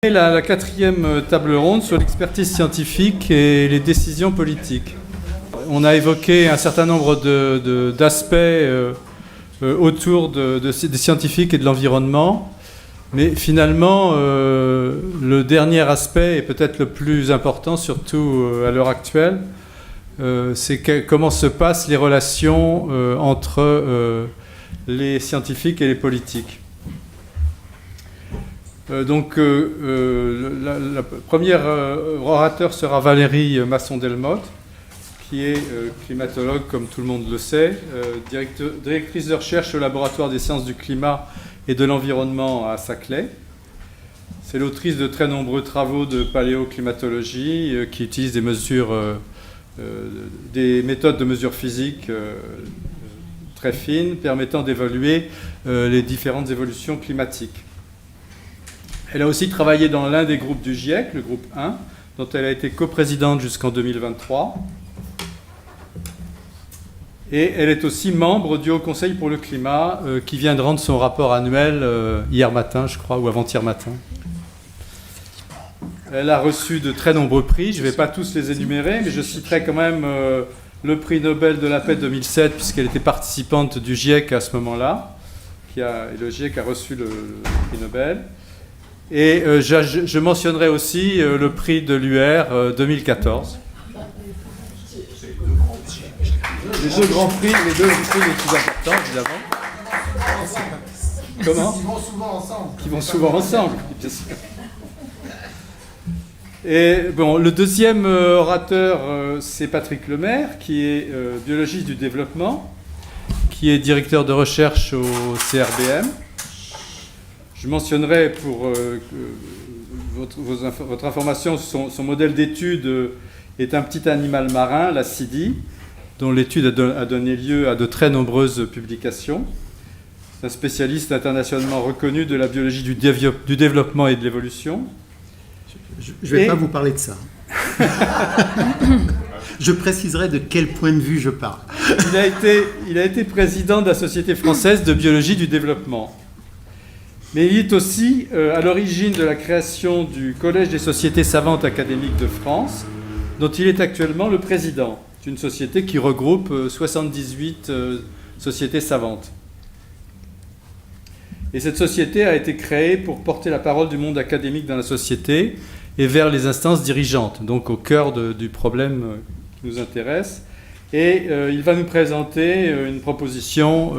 La quatrième table ronde sur l'expertise scientifique et les décisions politiques. On a évoqué un certain nombre d'aspects autour des scientifiques et de l'environnement, mais finalement, le dernier aspect est peut-être le plus important, surtout à l'heure actuelle, c'est comment se passent les relations entre les scientifiques et les politiques. Donc, la première orateur sera Valérie Masson-Delmotte, qui est climatologue, comme tout le monde le sait, directrice de recherche au laboratoire des sciences du climat et de l'environnement à Saclay. C'est l'autrice de très nombreux travaux de paléoclimatologie qui utilisent des méthodes de mesure physique très fines, permettant d'évaluer les différentes évolutions climatiques. Elle a aussi travaillé dans l'un des groupes du GIEC, le groupe 1, dont elle a été coprésidente jusqu'en 2023. Et elle est aussi membre du Haut Conseil pour le climat, qui vient de rendre son rapport annuel hier matin, je crois, ou avant-hier matin. Elle a reçu de très nombreux prix. Je ne vais pas tous les énumérer, mais je citerai quand même le prix Nobel de la paix 2007, puisqu'elle était participante du GIEC à ce moment-là. Et le GIEC a reçu le prix Nobel. Et je mentionnerai aussi le prix de l'UR 2014. Les deux grands prix, les deux prix les plus importants, évidemment. Comment ? Qui vont souvent ensemble. Qui vont souvent ensemble, bien sûr. Et bon, le deuxième orateur, c'est Patrick Lemaire, qui est biologiste du développement, qui est directeur de recherche au CRBM. Je mentionnerai pour votre information, son modèle d'étude est un petit animal marin, la Cidie, dont l'étude a donné lieu à de très nombreuses publications. C'est un spécialiste internationalement reconnu de la biologie du développement et de l'évolution. Je ne vais pas vous parler de ça. Je préciserai de quel point de vue je parle. Il a été président de la Société française de biologie du développement. Mais il est aussi à l'origine de la création du Collège des sociétés savantes académiques de France, dont il est actuellement le président. C'est une société qui regroupe 78 sociétés savantes. Et cette société a été créée pour porter la parole du monde académique dans la société et vers les instances dirigeantes, donc au cœur du problème qui nous intéresse. Et il va nous présenter une proposition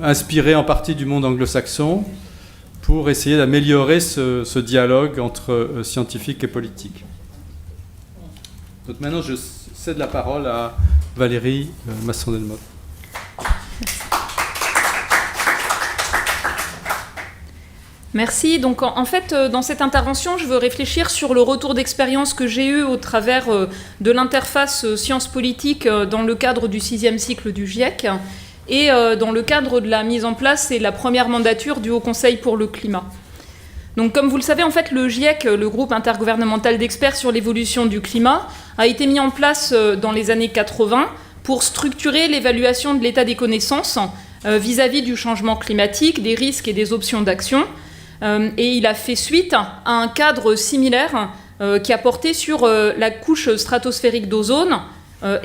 inspirée en partie du monde anglo-saxon pour essayer d'améliorer ce dialogue entre scientifiques et politiques. Donc maintenant, je cède la parole à Valérie Masson-Delmotte. Merci. Donc, en fait, dans cette intervention, je veux réfléchir sur le retour d'expérience que j'ai eu au travers de l'interface sciences politiques dans le cadre du 6e cycle du GIEC et dans le cadre de la mise en place et la première mandature du Haut Conseil pour le climat. Donc, comme vous le savez, en fait, le GIEC, le groupe intergouvernemental d'experts sur l'évolution du climat, a été mis en place dans les années 80 pour structurer l'évaluation de l'état des connaissances vis-à-vis du changement climatique, des risques et des options d'action. Et il a fait suite à un cadre similaire qui a porté sur la couche stratosphérique d'ozone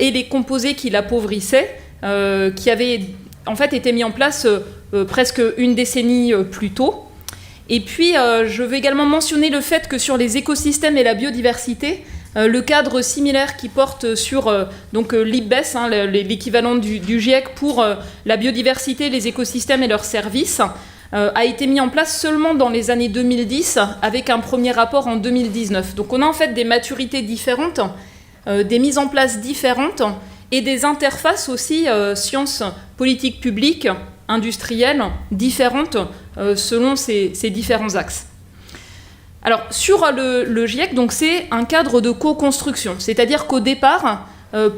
et les composés qui l'appauvrissaient, qui avaient en fait été mis en place presque une décennie plus tôt. Et puis, je veux également mentionner le fait que sur les écosystèmes et la biodiversité, le cadre similaire qui porte sur l'IPBES, l'équivalent du GIEC pour la biodiversité, les écosystèmes et leurs services, a été mis en place seulement dans les années 2010 avec un premier rapport en 2019. Donc on a en fait des maturités différentes, des mises en place différentes et des interfaces aussi sciences politiques publiques, industrielles, différentes selon ces différents axes. Alors sur le GIEC, donc, c'est un cadre de co-construction, c'est-à-dire qu'au départ,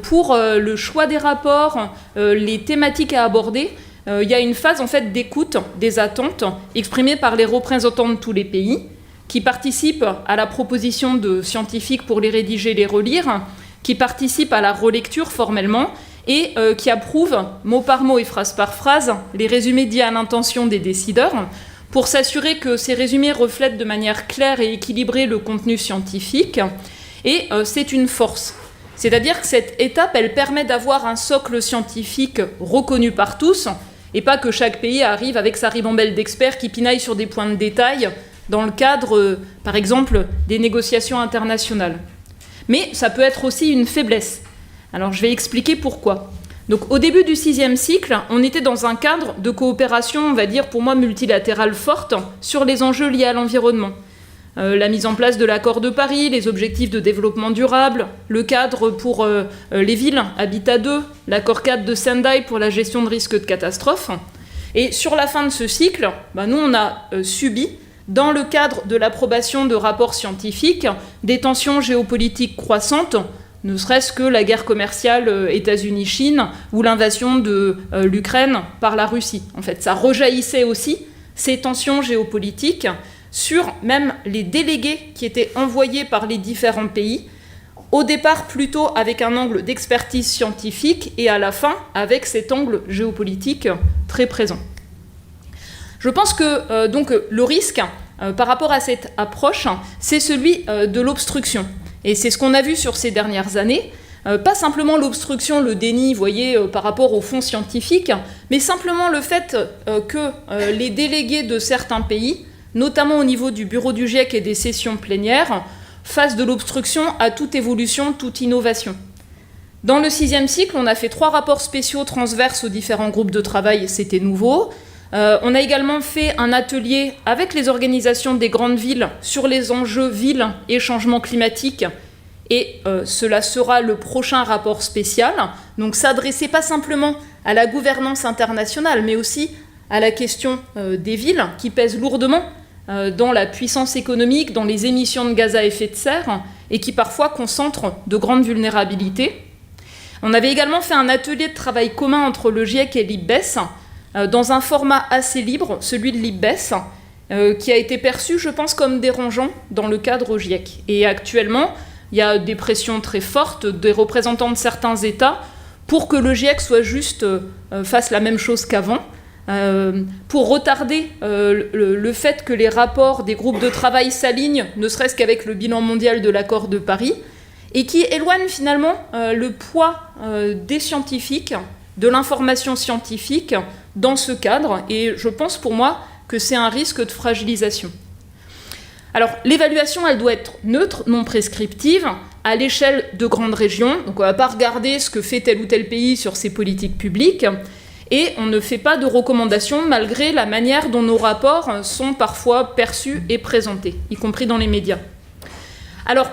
pour le choix des rapports, les thématiques à aborder, il y a une phase en fait d'écoute des attentes exprimées par les représentants de tous les pays. qui participent à la proposition de scientifiques pour les rédiger, les relire, qui participent à la relecture formellement, et qui approuvent, mot par mot et phrase par phrase, les résumés dits à l'intention des décideurs, pour s'assurer que ces résumés reflètent de manière claire et équilibrée le contenu scientifique. Et c'est une force. C'est-à-dire que cette étape, elle permet d'avoir un socle scientifique reconnu par tous, et pas que chaque pays arrive avec sa ribambelle d'experts qui pinaillent sur des points de détail dans le cadre, par exemple, des négociations internationales. Mais ça peut être aussi une faiblesse. Alors je vais expliquer pourquoi. Donc au début du VIe siècle, on était dans un cadre de coopération, on va dire pour moi multilatérale forte, sur les enjeux liés à l'environnement. La mise en place de l'accord de Paris, les objectifs de développement durable, le cadre pour les villes, Habitat 2, l'accord cadre de Sendai pour la gestion de risques de catastrophes. Et sur la fin de ce cycle, nous on a subi, dans le cadre de l'approbation de rapports scientifiques, des tensions géopolitiques croissantes, ne serait-ce que la guerre commerciale États-Unis-Chine ou l'invasion de l'Ukraine par la Russie. En fait, ça rejaillissait aussi ces tensions géopolitiques sur même les délégués qui étaient envoyés par les différents pays, au départ plutôt avec un angle d'expertise scientifique et à la fin avec cet angle géopolitique très présent. Je pense que donc, le risque par rapport à cette approche, c'est celui de l'obstruction. Et c'est ce qu'on a vu sur ces dernières années, pas simplement l'obstruction, le déni, vous voyez, par rapport aux fonds scientifiques, mais simplement le fait que les délégués de certains pays, notamment au niveau du bureau du GIEC et des sessions plénières, fassent de l'obstruction à toute évolution, toute innovation. Dans le VIe siècle, on a fait 3 rapports spéciaux transverses aux différents groupes de travail, c'était nouveau. On a également fait un atelier avec les organisations des grandes villes sur les enjeux villes et changement climatique. Et cela sera le prochain rapport spécial. Donc s'adresser pas simplement à la gouvernance internationale, mais aussi à la question des villes qui pèsent lourdement dans la puissance économique, dans les émissions de gaz à effet de serre et qui parfois concentrent de grandes vulnérabilités. On avait également fait un atelier de travail commun entre le GIEC et l'IPBES, dans un format assez libre, celui de l'IPBES, qui a été perçu, je pense, comme dérangeant dans le cadre GIEC. Et actuellement, il y a des pressions très fortes des représentants de certains États pour que le GIEC soit juste, fasse la même chose qu'avant, pour retarder le fait que les rapports des groupes de travail s'alignent, ne serait-ce qu'avec le bilan mondial de l'accord de Paris, et qui éloigne finalement le poids des scientifiques, de l'information scientifique dans ce cadre, et je pense pour moi que c'est un risque de fragilisation. Alors l'évaluation, elle doit être neutre, non prescriptive, à l'échelle de grandes régions, donc on ne va pas regarder ce que fait tel ou tel pays sur ses politiques publiques, et on ne fait pas de recommandations malgré la manière dont nos rapports sont parfois perçus et présentés, y compris dans les médias. Alors,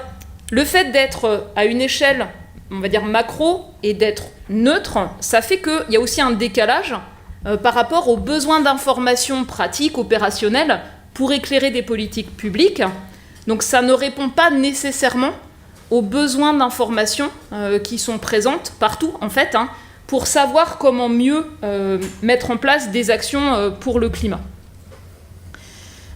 le fait d'être à une échelle, on va dire macro, et d'être neutre, ça fait qu'il y a aussi un décalage par rapport aux besoins d'informations pratiques, opérationnelles, pour éclairer des politiques publiques. Donc ça ne répond pas nécessairement aux besoins d'informations qui sont présentes partout, en fait, pour savoir comment mieux mettre en place des actions pour le climat.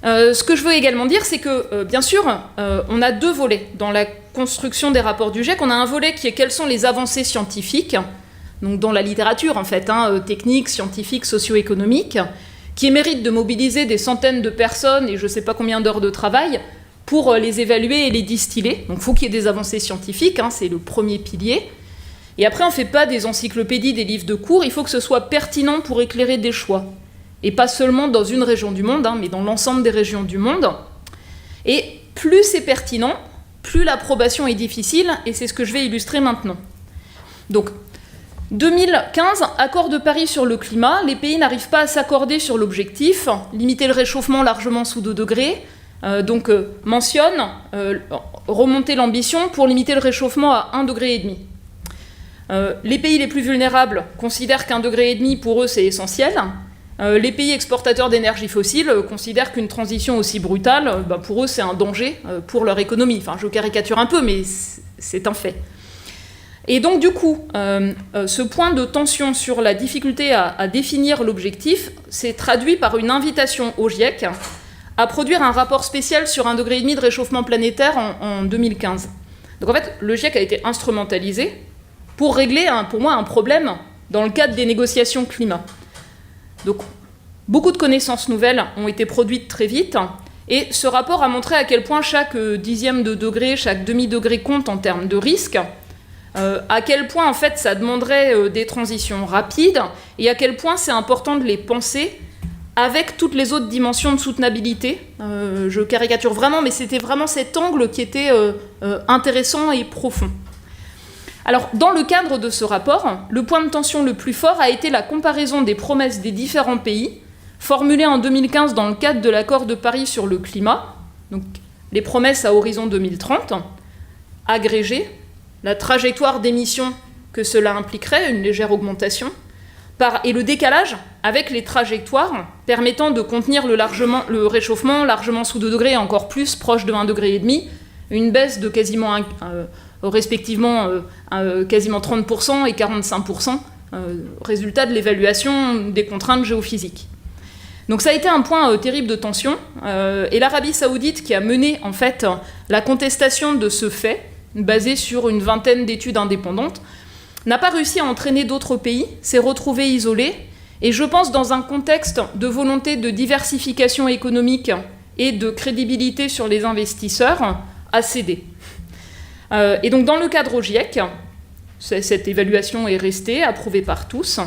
Ce que je veux également dire, c'est que, bien sûr, on a 2 volets dans la construction des rapports du GIEC. On a un volet qui est quelles sont les avancées scientifiques, donc dans la littérature, en fait, technique, scientifique, socio-économique, qui mérite de mobiliser des centaines de personnes et je ne sais pas combien d'heures de travail pour les évaluer et les distiller. Donc il faut qu'il y ait des avancées scientifiques, c'est le premier pilier. Et après, on ne fait pas des encyclopédies, des livres de cours, il faut que ce soit pertinent pour éclairer des choix. Et pas seulement dans une région du monde, mais dans l'ensemble des régions du monde. Et plus c'est pertinent, plus l'approbation est difficile, et c'est ce que je vais illustrer maintenant. Donc, 2015, accord de Paris sur le climat, les pays n'arrivent pas à s'accorder sur l'objectif, limiter le réchauffement largement sous 2 degrés, mentionne remonter l'ambition pour limiter le réchauffement à 1,5 degré. Les pays les plus vulnérables considèrent qu'1,5 degré pour eux c'est essentiel. Les pays exportateurs d'énergie fossile considèrent qu'une transition aussi brutale, pour eux c'est un danger pour leur économie. Enfin, je caricature un peu, mais c'est un fait. Et donc du coup, ce point de tension sur la difficulté à définir l'objectif s'est traduit par une invitation au GIEC à produire un rapport spécial sur 1,5 degré de réchauffement planétaire en 2015. Donc en fait, le GIEC a été instrumentalisé pour régler, pour moi, un problème dans le cadre des négociations climat. Donc, beaucoup de connaissances nouvelles ont été produites très vite, et ce rapport a montré à quel point chaque dixième de degré, chaque demi-degré compte en termes de risque, à quel point, en fait, ça demanderait des transitions rapides, et à quel point c'est important de les penser avec toutes les autres dimensions de soutenabilité. Je caricature vraiment, mais c'était vraiment cet angle qui était intéressant et profond. Alors, dans le cadre de ce rapport, le point de tension le plus fort a été la comparaison des promesses des différents pays, formulées en 2015 dans le cadre de l'accord de Paris sur le climat, donc les promesses à horizon 2030, agrégées, la trajectoire d'émissions que cela impliquerait, une légère augmentation, et le décalage avec les trajectoires permettant de contenir le réchauffement largement sous 2 degrés et encore plus, proche de 1,5 degré, une baisse de quasiment respectivement quasiment 30% et 45%, résultat de l'évaluation des contraintes géophysiques. Donc ça a été un point terrible de tension, et l'Arabie Saoudite, qui a mené en fait la contestation de ce fait, basée sur une vingtaine d'études indépendantes, n'a pas réussi à entraîner d'autres pays, s'est retrouvé isolé, et je pense dans un contexte de volonté de diversification économique et de crédibilité sur les investisseurs, a cédé. Et donc dans le cadre au GIEC, cette évaluation est restée, approuvée par tous,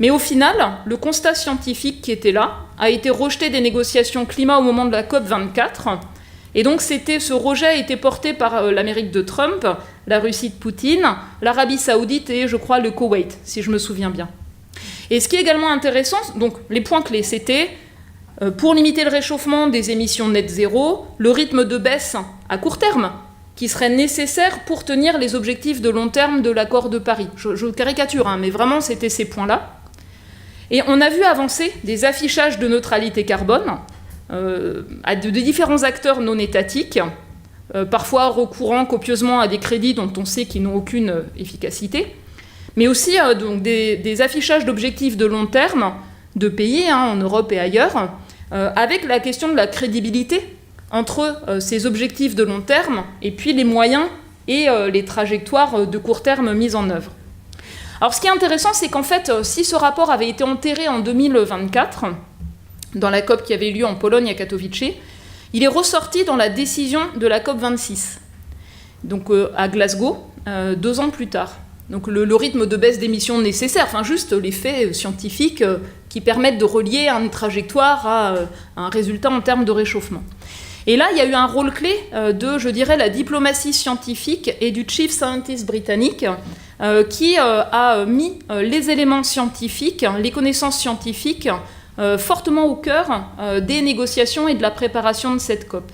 mais au final, le constat scientifique qui était là a été rejeté des négociations climat au moment de la COP24, et donc ce rejet a été porté par l'Amérique de Trump, la Russie de Poutine, l'Arabie Saoudite et, je crois, le Koweït, si je me souviens bien. Et ce qui est également intéressant, donc les points clés, c'était pour limiter le réchauffement des émissions net zéro, le rythme de baisse à court terme, qui serait nécessaire pour tenir les objectifs de long terme de l'accord de Paris. Je caricature, mais vraiment, c'était ces points-là. Et on a vu avancer des affichages de neutralité carbone de différents acteurs non étatiques, parfois recourant copieusement à des crédits dont on sait qu'ils n'ont aucune efficacité, mais aussi donc des affichages d'objectifs de long terme de pays, en Europe et ailleurs, avec la question de la crédibilité entre ces objectifs de long terme et puis les moyens et les trajectoires de court terme mises en œuvre. Alors ce qui est intéressant, c'est qu'en fait, si ce rapport avait été enterré en 2024, dans la COP qui avait eu lieu en Pologne à Katowice, il est ressorti dans la décision de la COP 26, donc à Glasgow, 2 ans plus tard. Donc le rythme de baisse d'émissions nécessaire, enfin juste les faits scientifiques qui permettent de relier une trajectoire à un résultat en termes de réchauffement. Et là, il y a eu un rôle clé de, je dirais, la diplomatie scientifique et du chief scientist britannique qui a mis les éléments scientifiques, les connaissances scientifiques fortement au cœur des négociations et de la préparation de cette COP.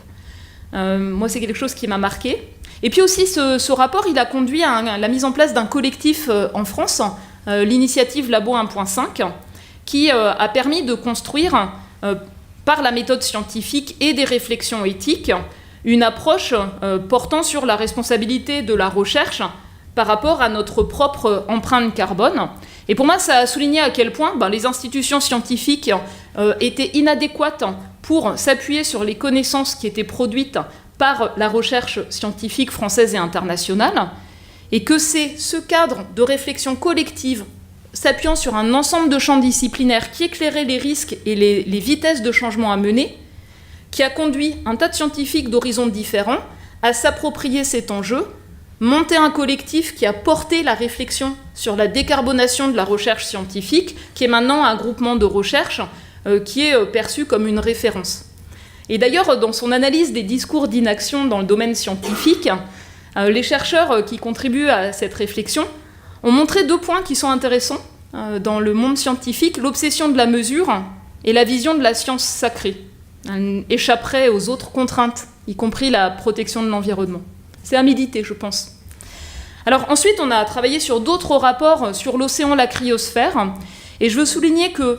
Moi, c'est quelque chose qui m'a marqué. Et puis aussi, ce rapport, il a conduit à la mise en place d'un collectif en France, l'initiative Labo 1.5, qui a permis de construire, par la méthode scientifique et des réflexions éthiques, une approche portant sur la responsabilité de la recherche par rapport à notre propre empreinte carbone. Et pour moi, ça a souligné à quel point les institutions scientifiques étaient inadéquates pour s'appuyer sur les connaissances qui étaient produites par la recherche scientifique française et internationale, et que c'est ce cadre de réflexion collective s'appuyant sur un ensemble de champs disciplinaires qui éclairaient les risques et les vitesses de changement à mener, qui a conduit un tas de scientifiques d'horizons différents à s'approprier cet enjeu, monter un collectif qui a porté la réflexion sur la décarbonation de la recherche scientifique, qui est maintenant un groupement de recherche qui est perçu comme une référence. Et d'ailleurs, dans son analyse des discours d'inaction dans le domaine scientifique, les chercheurs qui contribuent à cette réflexion ont montré 2 points qui sont intéressants dans le monde scientifique, l'obsession de la mesure et la vision de la science sacrée. Elle échapperait aux autres contraintes, y compris la protection de l'environnement. C'est à méditer, je pense. Alors ensuite, on a travaillé sur d'autres rapports sur l'océan, la cryosphère, et je veux souligner que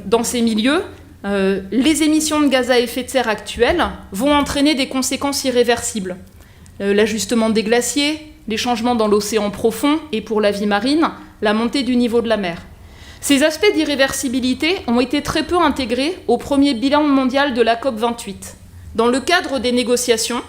dans ces milieux, les émissions de gaz à effet de serre actuelles vont entraîner des conséquences irréversibles. L'ajustement des glaciers, les changements dans l'océan profond et pour la vie marine, la montée du niveau de la mer. Ces aspects d'irréversibilité ont été très peu intégrés au premier bilan mondial de la COP28. Dans le cadre des négociations,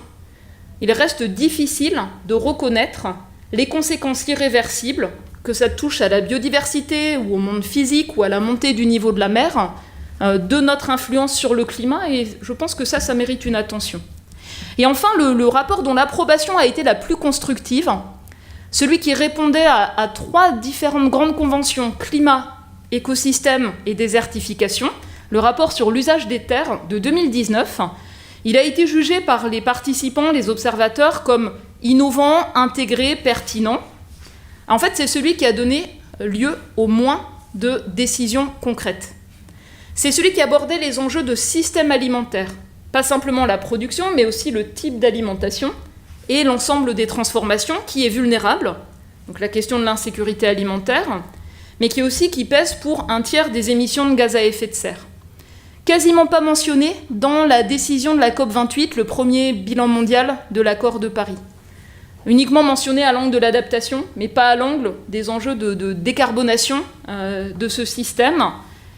il reste difficile de reconnaître les conséquences irréversibles, que ça touche à la biodiversité ou au monde physique ou à la montée du niveau de la mer, de notre influence sur le climat, et je pense que ça mérite une attention. Et enfin, le rapport dont l'approbation a été la plus constructive, celui qui répondait à 3 différentes grandes conventions, climat, écosystème et désertification, le rapport sur l'usage des terres de 2019, il a été jugé par les participants, les observateurs, comme innovant, intégré, pertinent. En fait, c'est celui qui a donné lieu au moins de décisions concrètes. C'est celui qui abordait les enjeux de système alimentaire, pas simplement la production, mais aussi le type d'alimentation et l'ensemble des transformations qui est vulnérable, donc la question de l'insécurité alimentaire, mais qui pèse pour 1/3 des émissions de gaz à effet de serre. Quasiment pas mentionné dans la décision de la COP28, le premier bilan mondial de l'accord de Paris. Uniquement mentionné à l'angle de l'adaptation, mais pas à l'angle des enjeux de décarbonation de ce système.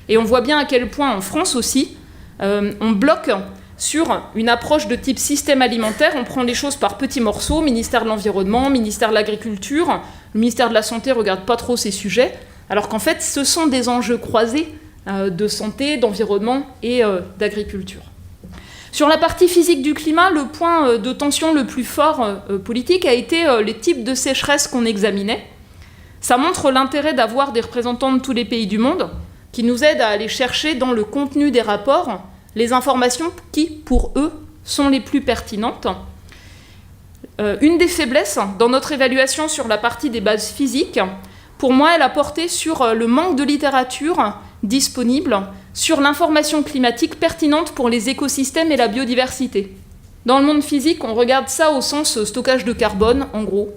Et on voit bien à quel point, en France aussi, on bloque sur une approche de type système alimentaire. On prend les choses par petits morceaux, ministère de l'Environnement, ministère de l'Agriculture, le ministère de la Santé ne regarde pas trop ces sujets, alors qu'en fait, ce sont des enjeux croisés de santé, d'environnement et d'agriculture. Sur la partie physique du climat, le point de tension le plus fort politique a été les types de sécheresse qu'on examinait. Ça montre l'intérêt d'avoir des représentants de tous les pays du monde qui nous aident à aller chercher dans le contenu des rapports les informations qui, pour eux, sont les plus pertinentes. Une des faiblesses dans notre évaluation sur la partie des bases physiques, pour moi, elle a porté sur le manque de littérature disponible sur l'information climatique pertinente pour les écosystèmes et la biodiversité. Dans le monde physique, on regarde ça au sens stockage de carbone, en gros.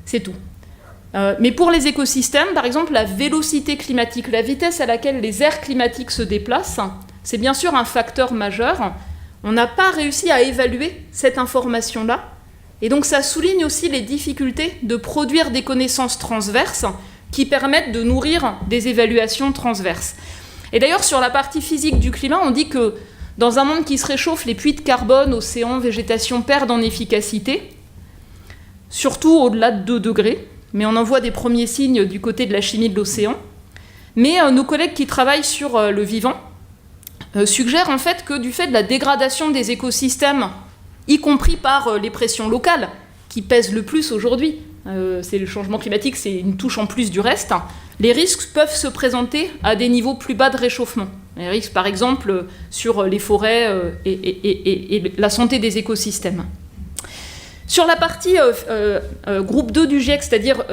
C'est tout. Mais pour les écosystèmes, par exemple, la vélocité climatique, la vitesse à laquelle les aires climatiques se déplacent, c'est bien sûr un facteur majeur. On n'a pas réussi à évaluer cette information-là. Et donc ça souligne aussi les difficultés de produire des connaissances transverses qui permettent de nourrir des évaluations transverses. Et d'ailleurs, sur la partie physique du climat, on dit que dans un monde qui se réchauffe, les puits de carbone, océans, végétation perdent en efficacité, surtout au-delà de 2 degrés, mais on en voit des premiers signes du côté de la chimie de l'océan. Mais nos collègues qui travaillent sur le vivant suggèrent en fait que du fait de la dégradation des écosystèmes, y compris par les pressions locales, qui pèsent le plus aujourd'hui, c'est le changement climatique, c'est une touche en plus du reste, les risques peuvent se présenter à des niveaux plus bas de réchauffement. Les risques, par exemple, sur les forêts et la santé des écosystèmes. Sur la partie groupe 2 du GIEC, c'est-à-dire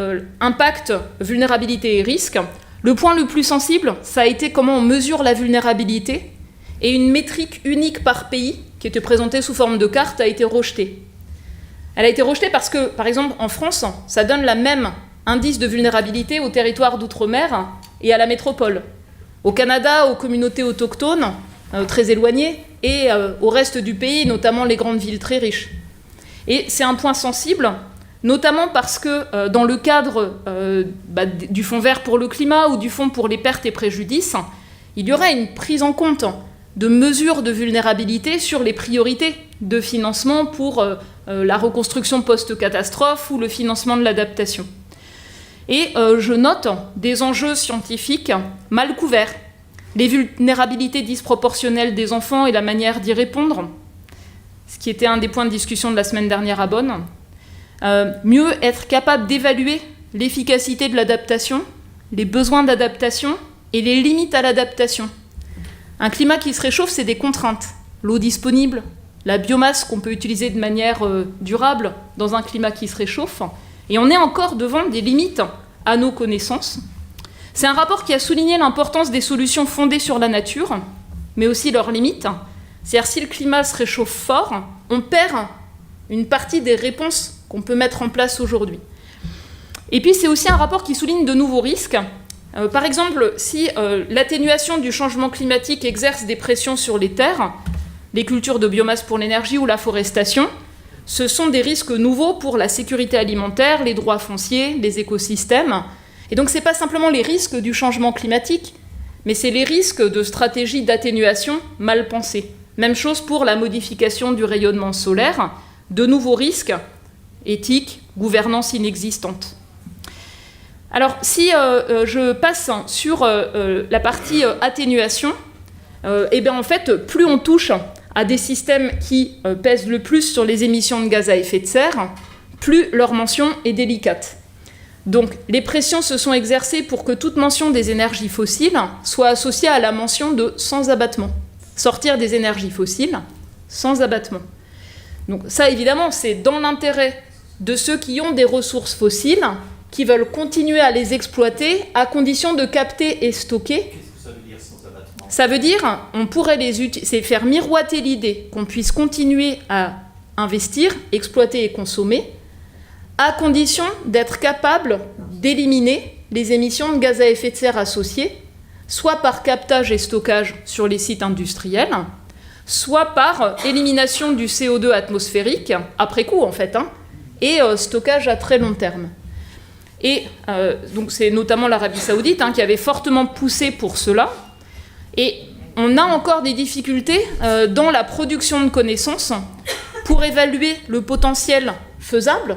impact, vulnérabilité et risque, le point le plus sensible, ça a été comment on mesure la vulnérabilité, et une métrique unique par pays, qui était présentée sous forme de carte, a été rejetée. Elle a été rejetée parce que, par exemple, en France, ça donne la même indice de vulnérabilité aux territoires d'outre-mer et à la métropole. Au Canada, aux communautés autochtones, très éloignées, et au reste du pays, notamment les grandes villes très riches. Et c'est un point sensible, notamment parce que dans le cadre du Fonds vert pour le climat ou du Fonds pour les pertes et préjudices, il y aurait une prise en compte de mesures de vulnérabilité sur les priorités de financement pour la reconstruction post-catastrophe ou le financement de l'adaptation. Et je note des enjeux scientifiques mal couverts, les vulnérabilités disproportionnelles des enfants et la manière d'y répondre, ce qui était un des points de discussion de la semaine dernière à Bonn. Mieux être capable d'évaluer l'efficacité de l'adaptation, les besoins d'adaptation et les limites à l'adaptation. Un climat qui se réchauffe, c'est des contraintes. L'eau disponible, la biomasse qu'on peut utiliser de manière durable dans un climat qui se réchauffe. Et on est encore devant des limites à nos connaissances. C'est un rapport qui a souligné l'importance des solutions fondées sur la nature, mais aussi leurs limites. C'est-à-dire, si le climat se réchauffe fort, on perd une partie des réponses qu'on peut mettre en place aujourd'hui. Et puis, c'est aussi un rapport qui souligne de nouveaux risques. Par exemple, si l'atténuation du changement climatique exerce des pressions sur les terres, les cultures de biomasse pour l'énergie ou la forestation, ce sont des risques nouveaux pour la sécurité alimentaire, les droits fonciers, les écosystèmes. Et donc, ce n'est pas simplement les risques du changement climatique, mais c'est les risques de stratégies d'atténuation mal pensées. Même chose pour la modification du rayonnement solaire, de nouveaux risques éthiques, gouvernance inexistante. Alors, si je passe sur la partie atténuation, eh bien, en fait, plus on touche à des systèmes qui pèsent le plus sur les émissions de gaz à effet de serre, plus leur mention est délicate. Donc, les pressions se sont exercées pour que toute mention des énergies fossiles soit associée à la mention de « sans abattement ». Sortir des énergies fossiles sans abattement. Donc ça, évidemment, c'est dans l'intérêt de ceux qui ont des ressources fossiles, qui veulent continuer à les exploiter à condition de capter et stocker. Qu'est-ce que ça veut dire sans abattement ? Ça veut dire, on pourrait c'est faire miroiter l'idée qu'on puisse continuer à investir, exploiter et consommer, à condition d'être capable d'éliminer les émissions de gaz à effet de serre associées, soit par captage et stockage sur les sites industriels, soit par élimination du CO2 atmosphérique, après coup en fait, et stockage à très long terme. Et donc c'est notamment l'Arabie Saoudite qui avait fortement poussé pour cela. Et on a encore des difficultés dans la production de connaissances pour évaluer le potentiel faisable,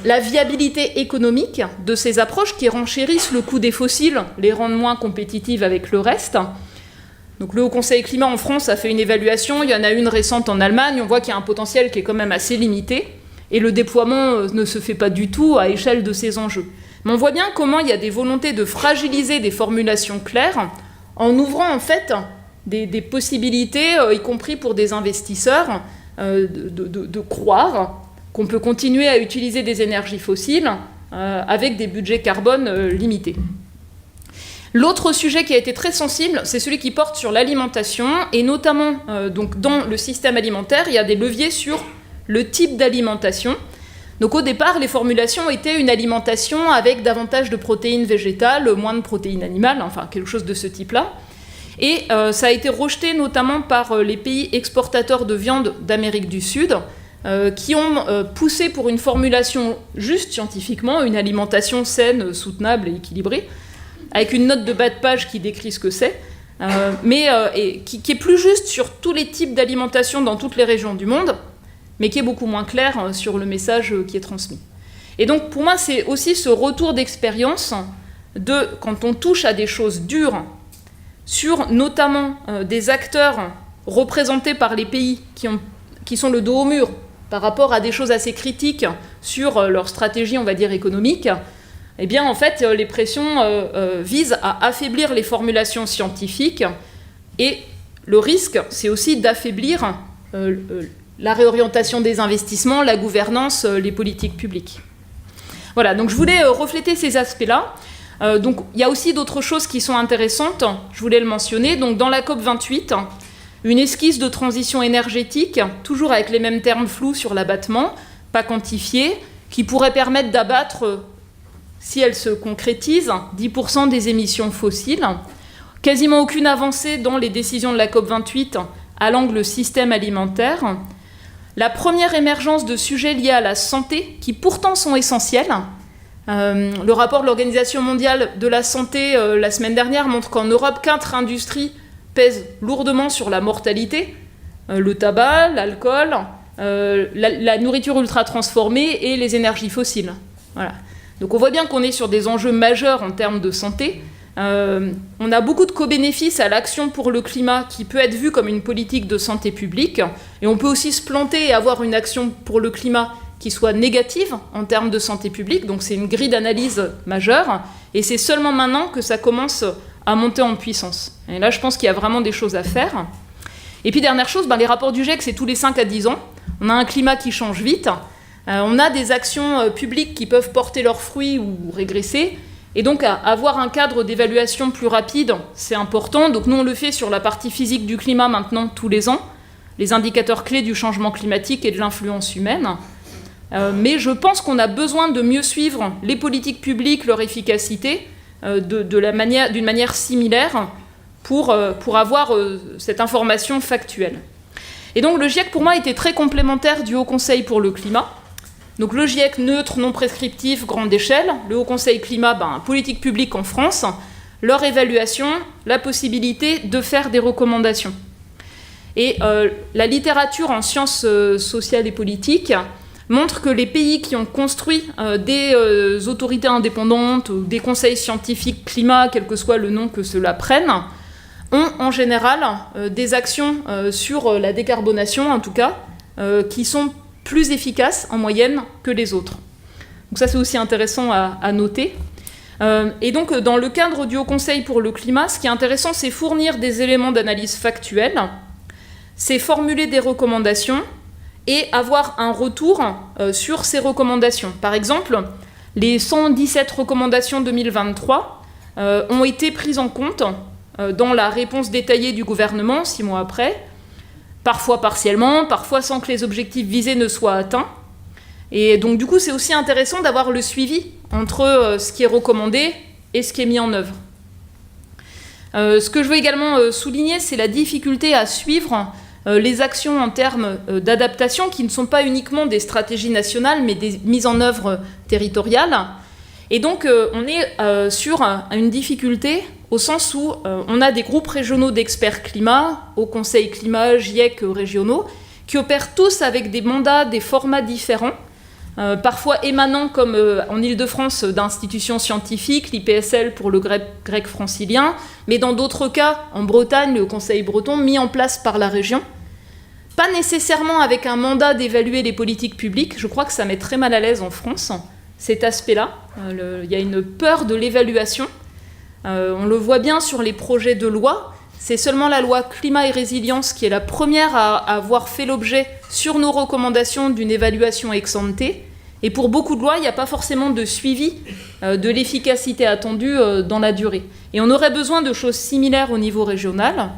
la viabilité économique de ces approches qui renchérissent le coût des fossiles, les rendent moins compétitives avec le reste. Donc le Haut Conseil Climat en France a fait une évaluation, il y en a une récente en Allemagne, on voit qu'il y a un potentiel qui est quand même assez limité, et le déploiement ne se fait pas du tout à échelle de ces enjeux. Mais on voit bien comment il y a des volontés de fragiliser des formulations claires, en ouvrant en fait des possibilités, y compris pour des investisseurs, de croire qu'on peut continuer à utiliser des énergies fossiles avec des budgets carbone limités. L'autre sujet qui a été très sensible, c'est celui qui porte sur l'alimentation, et notamment donc dans le système alimentaire, il y a des leviers sur le type d'alimentation. Donc au départ, les formulations étaient une alimentation avec davantage de protéines végétales, moins de protéines animales, enfin quelque chose de ce type-là. Et ça a été rejeté notamment par les pays exportateurs de viande d'Amérique du Sud, qui ont poussé pour une formulation juste scientifiquement, une alimentation saine, soutenable et équilibrée, avec une note de bas de page qui décrit ce que c'est, et qui est plus juste sur tous les types d'alimentation dans toutes les régions du monde, mais qui est beaucoup moins clair sur le message qui est transmis. Et donc pour moi, c'est aussi ce retour d'expérience de quand on touche à des choses dures, sur notamment des acteurs représentés par les pays qui sont le dos au mur par rapport à des choses assez critiques sur leur stratégie, on va dire, économique, eh bien, en fait, les pressions visent à affaiblir les formulations scientifiques, et le risque, c'est aussi d'affaiblir la réorientation des investissements, la gouvernance, les politiques publiques. Voilà, donc je voulais refléter ces aspects-là. Donc il y a aussi d'autres choses qui sont intéressantes, je voulais le mentionner. Donc dans la COP28, une esquisse de transition énergétique, toujours avec les mêmes termes flous sur l'abattement, pas quantifiés, qui pourrait permettre d'abattre, si elle se concrétise, 10% des émissions fossiles. Quasiment aucune avancée dans les décisions de la COP28 à l'angle système alimentaire. La première émergence de sujets liés à la santé, qui pourtant sont essentiels. Le rapport de l'Organisation mondiale de la santé la semaine dernière montre qu'en Europe, 4 industries pèsent lourdement sur la mortalité. Le tabac, l'alcool, la nourriture ultra transformée et les énergies fossiles. Voilà. Donc on voit bien qu'on est sur des enjeux majeurs en termes de santé. On a beaucoup de co-bénéfices à l'action pour le climat qui peut être vue comme une politique de santé publique. Et on peut aussi se planter et avoir une action pour le climat qui soit négative en termes de santé publique. Donc c'est une grille d'analyse majeure. Et c'est seulement maintenant que ça commence à monter en puissance. Et là, je pense qu'il y a vraiment des choses à faire. Et puis dernière chose, les rapports du GIEC, c'est tous les 5 à 10 ans. On a un climat qui change vite. On a des actions publiques qui peuvent porter leurs fruits ou régresser. Et donc, avoir un cadre d'évaluation plus rapide, c'est important. Donc, nous, on le fait sur la partie physique du climat maintenant, tous les ans, les indicateurs clés du changement climatique et de l'influence humaine. Mais je pense qu'on a besoin de mieux suivre les politiques publiques, leur efficacité, d'une manière similaire pour avoir cette information factuelle. Et donc, le GIEC, pour moi, était très complémentaire du Haut Conseil pour le climat. Donc le GIEC neutre, non prescriptif, grande échelle, le Haut Conseil climat, politique publique en France, leur évaluation, la possibilité de faire des recommandations. Et la littérature en sciences sociales et politiques montre que les pays qui ont construit des autorités indépendantes ou des conseils scientifiques climat, quel que soit le nom que cela prenne, ont en général des actions sur la décarbonation, en tout cas, qui sont plus efficaces en moyenne que les autres. Donc ça, c'est aussi intéressant à noter. Et donc, dans le cadre du Haut Conseil pour le climat, ce qui est intéressant, c'est fournir des éléments d'analyse factuelle, c'est formuler des recommandations et avoir un retour sur ces recommandations. Par exemple, les 117 recommandations 2023 ont été prises en compte dans la réponse détaillée du gouvernement 6 mois après, parfois partiellement, parfois sans que les objectifs visés ne soient atteints. Et donc du coup, c'est aussi intéressant d'avoir le suivi entre ce qui est recommandé et ce qui est mis en œuvre. Ce que je veux également souligner, c'est la difficulté à suivre les actions en termes d'adaptation qui ne sont pas uniquement des stratégies nationales, mais des mises en œuvre territoriales. Et donc, on est sur une difficulté au sens où on a des groupes régionaux d'experts climat, au Conseil climat, GIEC régionaux, qui opèrent tous avec des mandats, des formats différents, parfois émanant, comme en Île-de-France, d'institutions scientifiques, l'IPSL pour le grec francilien, mais dans d'autres cas, en Bretagne, le Conseil breton, mis en place par la région. Pas nécessairement avec un mandat d'évaluer les politiques publiques, je crois que ça met très mal à l'aise en France, cet aspect-là. Il y a une peur de l'évaluation. On le voit bien sur les projets de loi. C'est seulement la loi climat et résilience qui est la première à avoir fait l'objet, sur nos recommandations, d'une évaluation ex-ante. Et pour beaucoup de lois, il n'y a pas forcément de suivi de l'efficacité attendue dans la durée. Et on aurait besoin de choses similaires au niveau régional.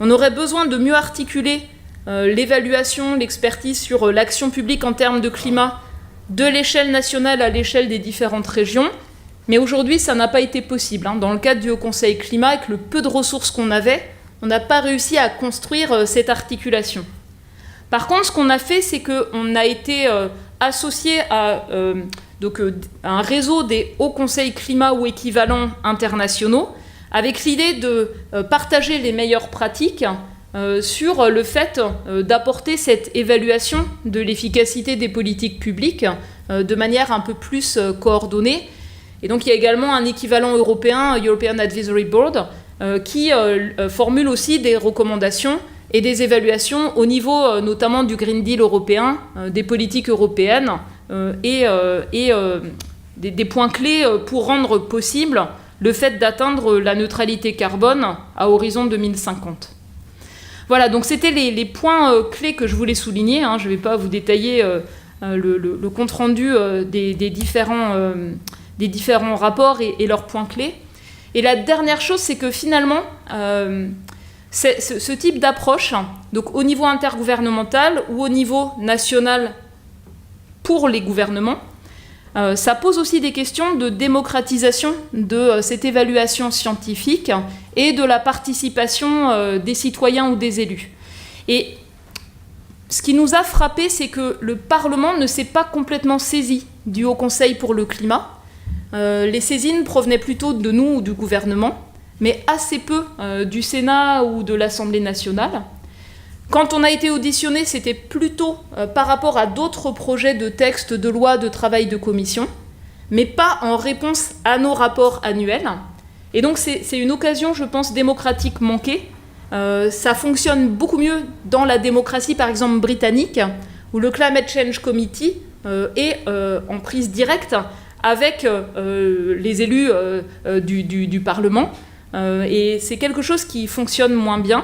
On aurait besoin de mieux articuler l'évaluation, l'expertise sur l'action publique en termes de climat de l'échelle nationale à l'échelle des différentes régions. Mais aujourd'hui, ça n'a pas été possible. Dans le cadre du Haut Conseil climat, avec le peu de ressources qu'on avait, on n'a pas réussi à construire cette articulation. Par contre, ce qu'on a fait, c'est qu'on a été associé à un réseau des hauts conseils climat ou équivalents internationaux, avec l'idée de partager les meilleures pratiques sur le fait d'apporter cette évaluation de l'efficacité des politiques publiques de manière un peu plus coordonnée. Et donc il y a également un équivalent européen, European Advisory Board, qui formule aussi des recommandations et des évaluations au niveau notamment du Green Deal européen, des politiques européennes et des points clés pour rendre possible le fait d'atteindre la neutralité carbone à horizon 2050. Voilà, donc c'était les points clés que je voulais souligner. Je ne vais pas vous détailler le compte-rendu des différents rapports et leurs points clés. Et la dernière chose, c'est que finalement, ce type d'approche, donc au niveau intergouvernemental ou au niveau national pour les gouvernements, ça pose aussi des questions de démocratisation de cette évaluation scientifique et de la participation des citoyens ou des élus. Et ce qui nous a frappé, c'est que le Parlement ne s'est pas complètement saisi du Haut Conseil pour le climat. Les saisines provenaient plutôt de nous ou du gouvernement, mais assez peu du Sénat ou de l'Assemblée nationale. Quand on a été auditionné, c'était plutôt par rapport à d'autres projets de textes, de lois, de travail de commission, mais pas en réponse à nos rapports annuels. Et donc c'est une occasion, je pense, démocratique manquée. Ça fonctionne beaucoup mieux dans la démocratie, par exemple, britannique, où le Climate Change Committee est en prise directe avec les élus du Parlement. Et c'est quelque chose qui fonctionne moins bien.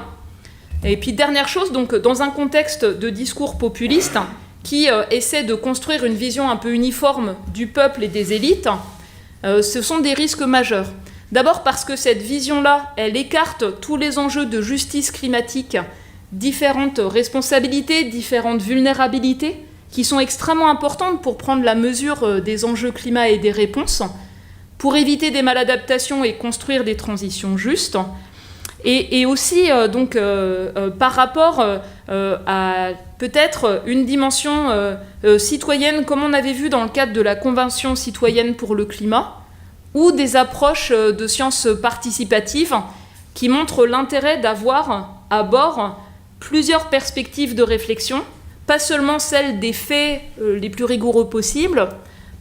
Et puis dernière chose, donc dans un contexte de discours populiste qui essaie de construire une vision un peu uniforme du peuple et des élites, ce sont des risques majeurs. D'abord parce que cette vision-là, elle écarte tous les enjeux de justice climatique, différentes responsabilités, différentes vulnérabilités, qui sont extrêmement importantes pour prendre la mesure des enjeux climat et des réponses, pour éviter des maladaptations et construire des transitions justes. Et aussi, par rapport à peut-être une dimension citoyenne, comme on avait vu dans le cadre de la Convention citoyenne pour le climat, ou des approches de sciences participatives qui montrent l'intérêt d'avoir à bord plusieurs perspectives de réflexion, pas seulement celle des faits les plus rigoureux possibles,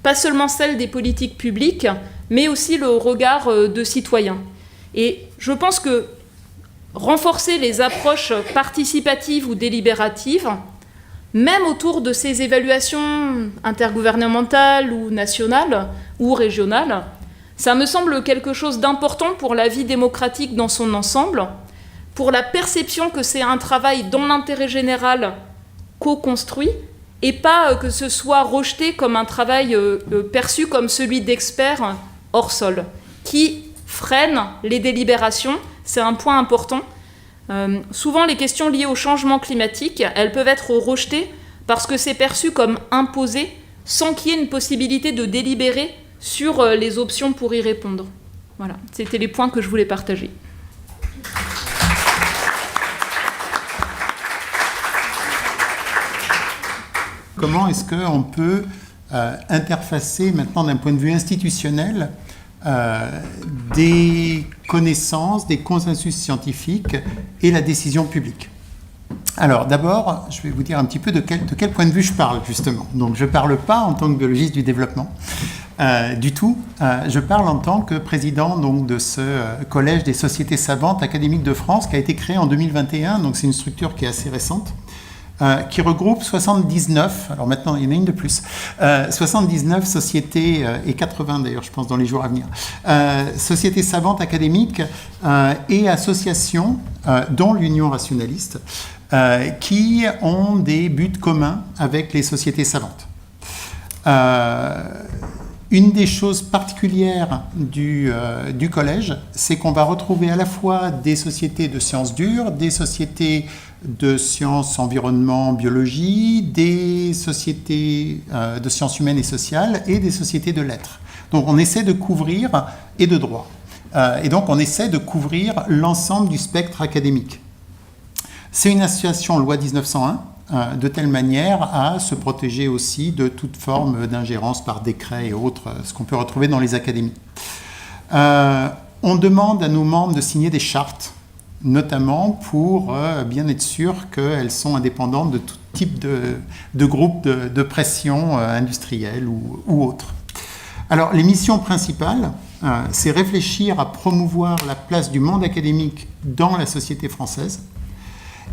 pas seulement celle des politiques publiques, mais aussi le regard de citoyens. Et je pense que renforcer les approches participatives ou délibératives, même autour de ces évaluations intergouvernementales ou nationales ou régionales, ça me semble quelque chose d'important pour la vie démocratique dans son ensemble, pour la perception que c'est un travail dans l'intérêt général co-construit, et pas que ce soit rejeté comme un travail perçu comme celui d'experts hors sol, qui freine les délibérations. C'est un point important. Souvent, les questions liées au changement climatique, elles peuvent être rejetées parce que c'est perçu comme imposé, sans qu'il y ait une possibilité de délibérer sur les options pour y répondre. Voilà, c'était les points que je voulais partager. Comment est-ce qu'on peut interfacer maintenant d'un point de vue institutionnel des connaissances, des consensus scientifiques et la décision publique? Alors d'abord, je vais vous dire un petit peu de quel point de vue je parle justement. Donc je ne parle pas en tant que biologiste du développement du tout. Je parle en tant que président donc, de ce collège des sociétés savantes académiques de France qui a été créé en 2021. Donc c'est une structure qui est assez récente. Qui regroupe 79, alors maintenant il y en a une de plus, 79 sociétés, et 80 d'ailleurs je pense dans les jours à venir, sociétés savantes académiques et associations, dont l'Union rationaliste, qui ont des buts communs avec les sociétés savantes. Une des choses particulières du collège, c'est qu'on va retrouver à la fois des sociétés de sciences dures, des sociétés de sciences environnement, biologie, des sociétés de sciences humaines et sociales et des sociétés de lettres. Donc on essaie de couvrir, et de droit. Et donc on essaie de couvrir l'ensemble du spectre académique. C'est une association loi 1901, de telle manière à se protéger aussi de toute forme d'ingérence par décret et autres, ce qu'on peut retrouver dans les académies. On demande à nos membres de signer des chartes, notamment pour bien être sûr qu'elles sont indépendantes de tout type de groupe de pression industrielle ou autre. Alors, les missions principales, c'est réfléchir à promouvoir la place du monde académique dans la société française.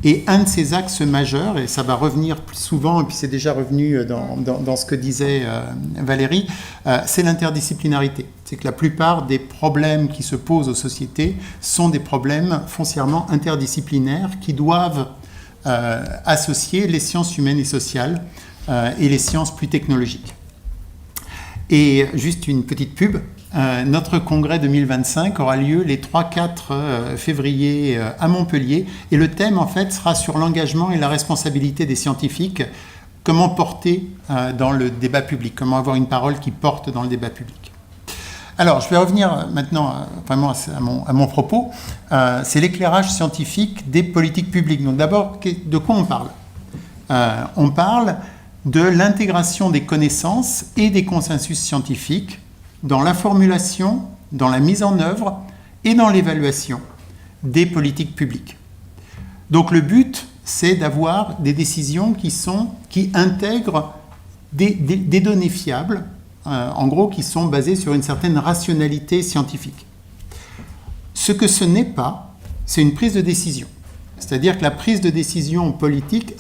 Et un de ces axes majeurs, et ça va revenir plus souvent, et puis c'est déjà revenu dans ce que disait Valérie, c'est l'interdisciplinarité. C'est que la plupart des problèmes qui se posent aux sociétés sont des problèmes foncièrement interdisciplinaires qui doivent associer les sciences humaines et sociales et les sciences plus technologiques. Et juste une petite pub. Notre congrès 2025 aura lieu les 3-4 février à Montpellier et le thème en fait sera sur l'engagement et la responsabilité des scientifiques, comment porter dans le débat public, comment avoir une parole qui porte dans le débat public. Alors je vais revenir maintenant vraiment à mon propos, c'est l'éclairage scientifique des politiques publiques. Donc d'abord, de quoi on parle ? On parle de l'intégration des connaissances et des consensus scientifiques dans la formulation, dans la mise en œuvre et dans l'évaluation des politiques publiques. Donc le but, c'est d'avoir des décisions qui intègrent des données fiables, en gros qui sont basées sur une certaine rationalité scientifique. Ce que ce n'est pas, c'est une prise de décision. C'est-à-dire que la prise de décision politique,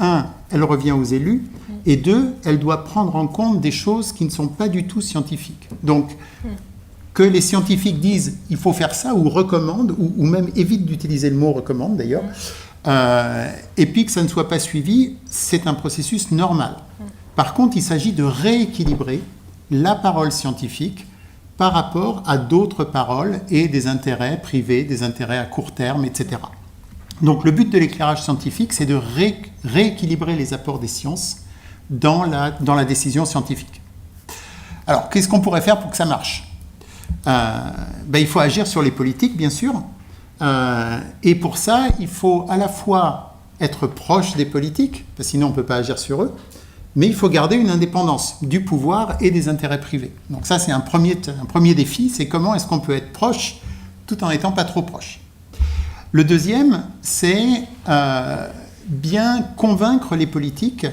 elle revient aux élus, et 2, elle doit prendre en compte des choses qui ne sont pas du tout scientifiques. Donc, que les scientifiques disent « il faut faire ça » ou recommandent, ou même évitent d'utiliser le mot « recommande » d'ailleurs, et puis que ça ne soit pas suivi, c'est un processus normal. Par contre, il s'agit de rééquilibrer la parole scientifique par rapport à d'autres paroles et des intérêts privés, des intérêts à court terme, etc. Donc le but de l'éclairage scientifique, c'est de rééquilibrer les apports des sciences dans la décision scientifique. Alors, qu'est-ce qu'on pourrait faire pour que ça marche ? Il faut agir sur les politiques, bien sûr. Et pour ça, il faut à la fois être proche des politiques, parce que sinon on ne peut pas agir sur eux, mais il faut garder une indépendance du pouvoir et des intérêts privés. Donc ça, c'est un premier défi, c'est comment est-ce qu'on peut être proche tout en n'étant pas trop proche. Le deuxième, c'est bien convaincre les politiques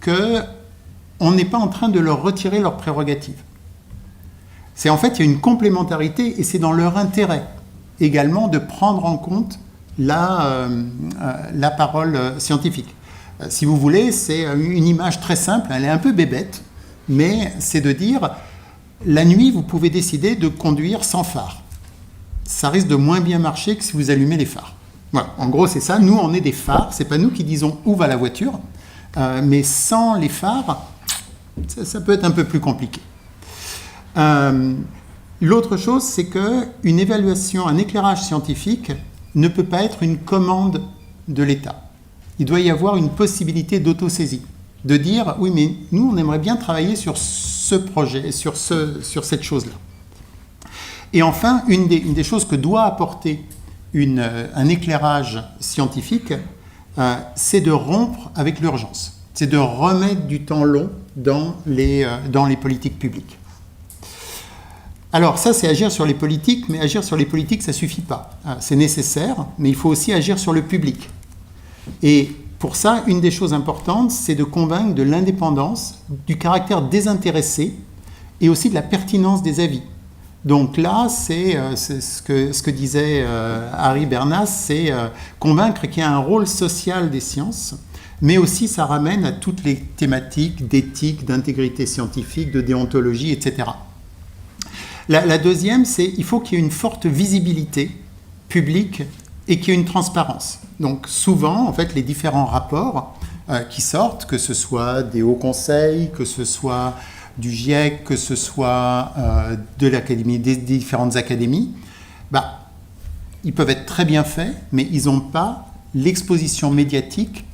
qu'on n'est pas en train de leur retirer leurs prérogatives. C'est en fait, il y a une complémentarité et c'est dans leur intérêt également de prendre en compte la parole scientifique. Si vous voulez, c'est une image très simple, elle est un peu bébête, mais c'est de dire, la nuit, vous pouvez décider de conduire sans phare. Ça risque de moins bien marcher que si vous allumez les phares. Voilà, en gros, c'est ça. Nous, on est des phares, c'est pas nous qui disons où va la voiture, mais sans les phares, ça peut être un peu plus compliqué. L'autre chose, c'est qu'une évaluation, un éclairage scientifique ne peut pas être une commande de l'État. Il doit y avoir une possibilité d'autosaisie, de dire « oui, mais nous, on aimerait bien travailler sur ce projet, sur cette chose-là ». Et enfin, une des choses que doit apporter un éclairage scientifique, c'est de rompre avec l'urgence. C'est de remettre du temps long dans les politiques publiques. Alors ça, c'est agir sur les politiques, mais agir sur les politiques, ça ne suffit pas. C'est nécessaire, mais il faut aussi agir sur le public. Et pour ça, une des choses importantes, c'est de convaincre de l'indépendance, du caractère désintéressé et aussi de la pertinence des avis. Donc là, c'est ce que disait Harry Bernas, c'est convaincre qu'il y a un rôle social des sciences, mais aussi ça ramène à toutes les thématiques d'éthique, d'intégrité scientifique, de déontologie, etc. La deuxième, c'est qu'il faut qu'il y ait une forte visibilité publique et qu'il y ait une transparence. Donc souvent, en fait, les différents rapports qui sortent, que ce soit des hauts conseils, que ce soit du GIEC, que ce soit de l'académie, des différentes académies, ils peuvent être très bien faits, mais ils n'ont pas l'exposition médiatique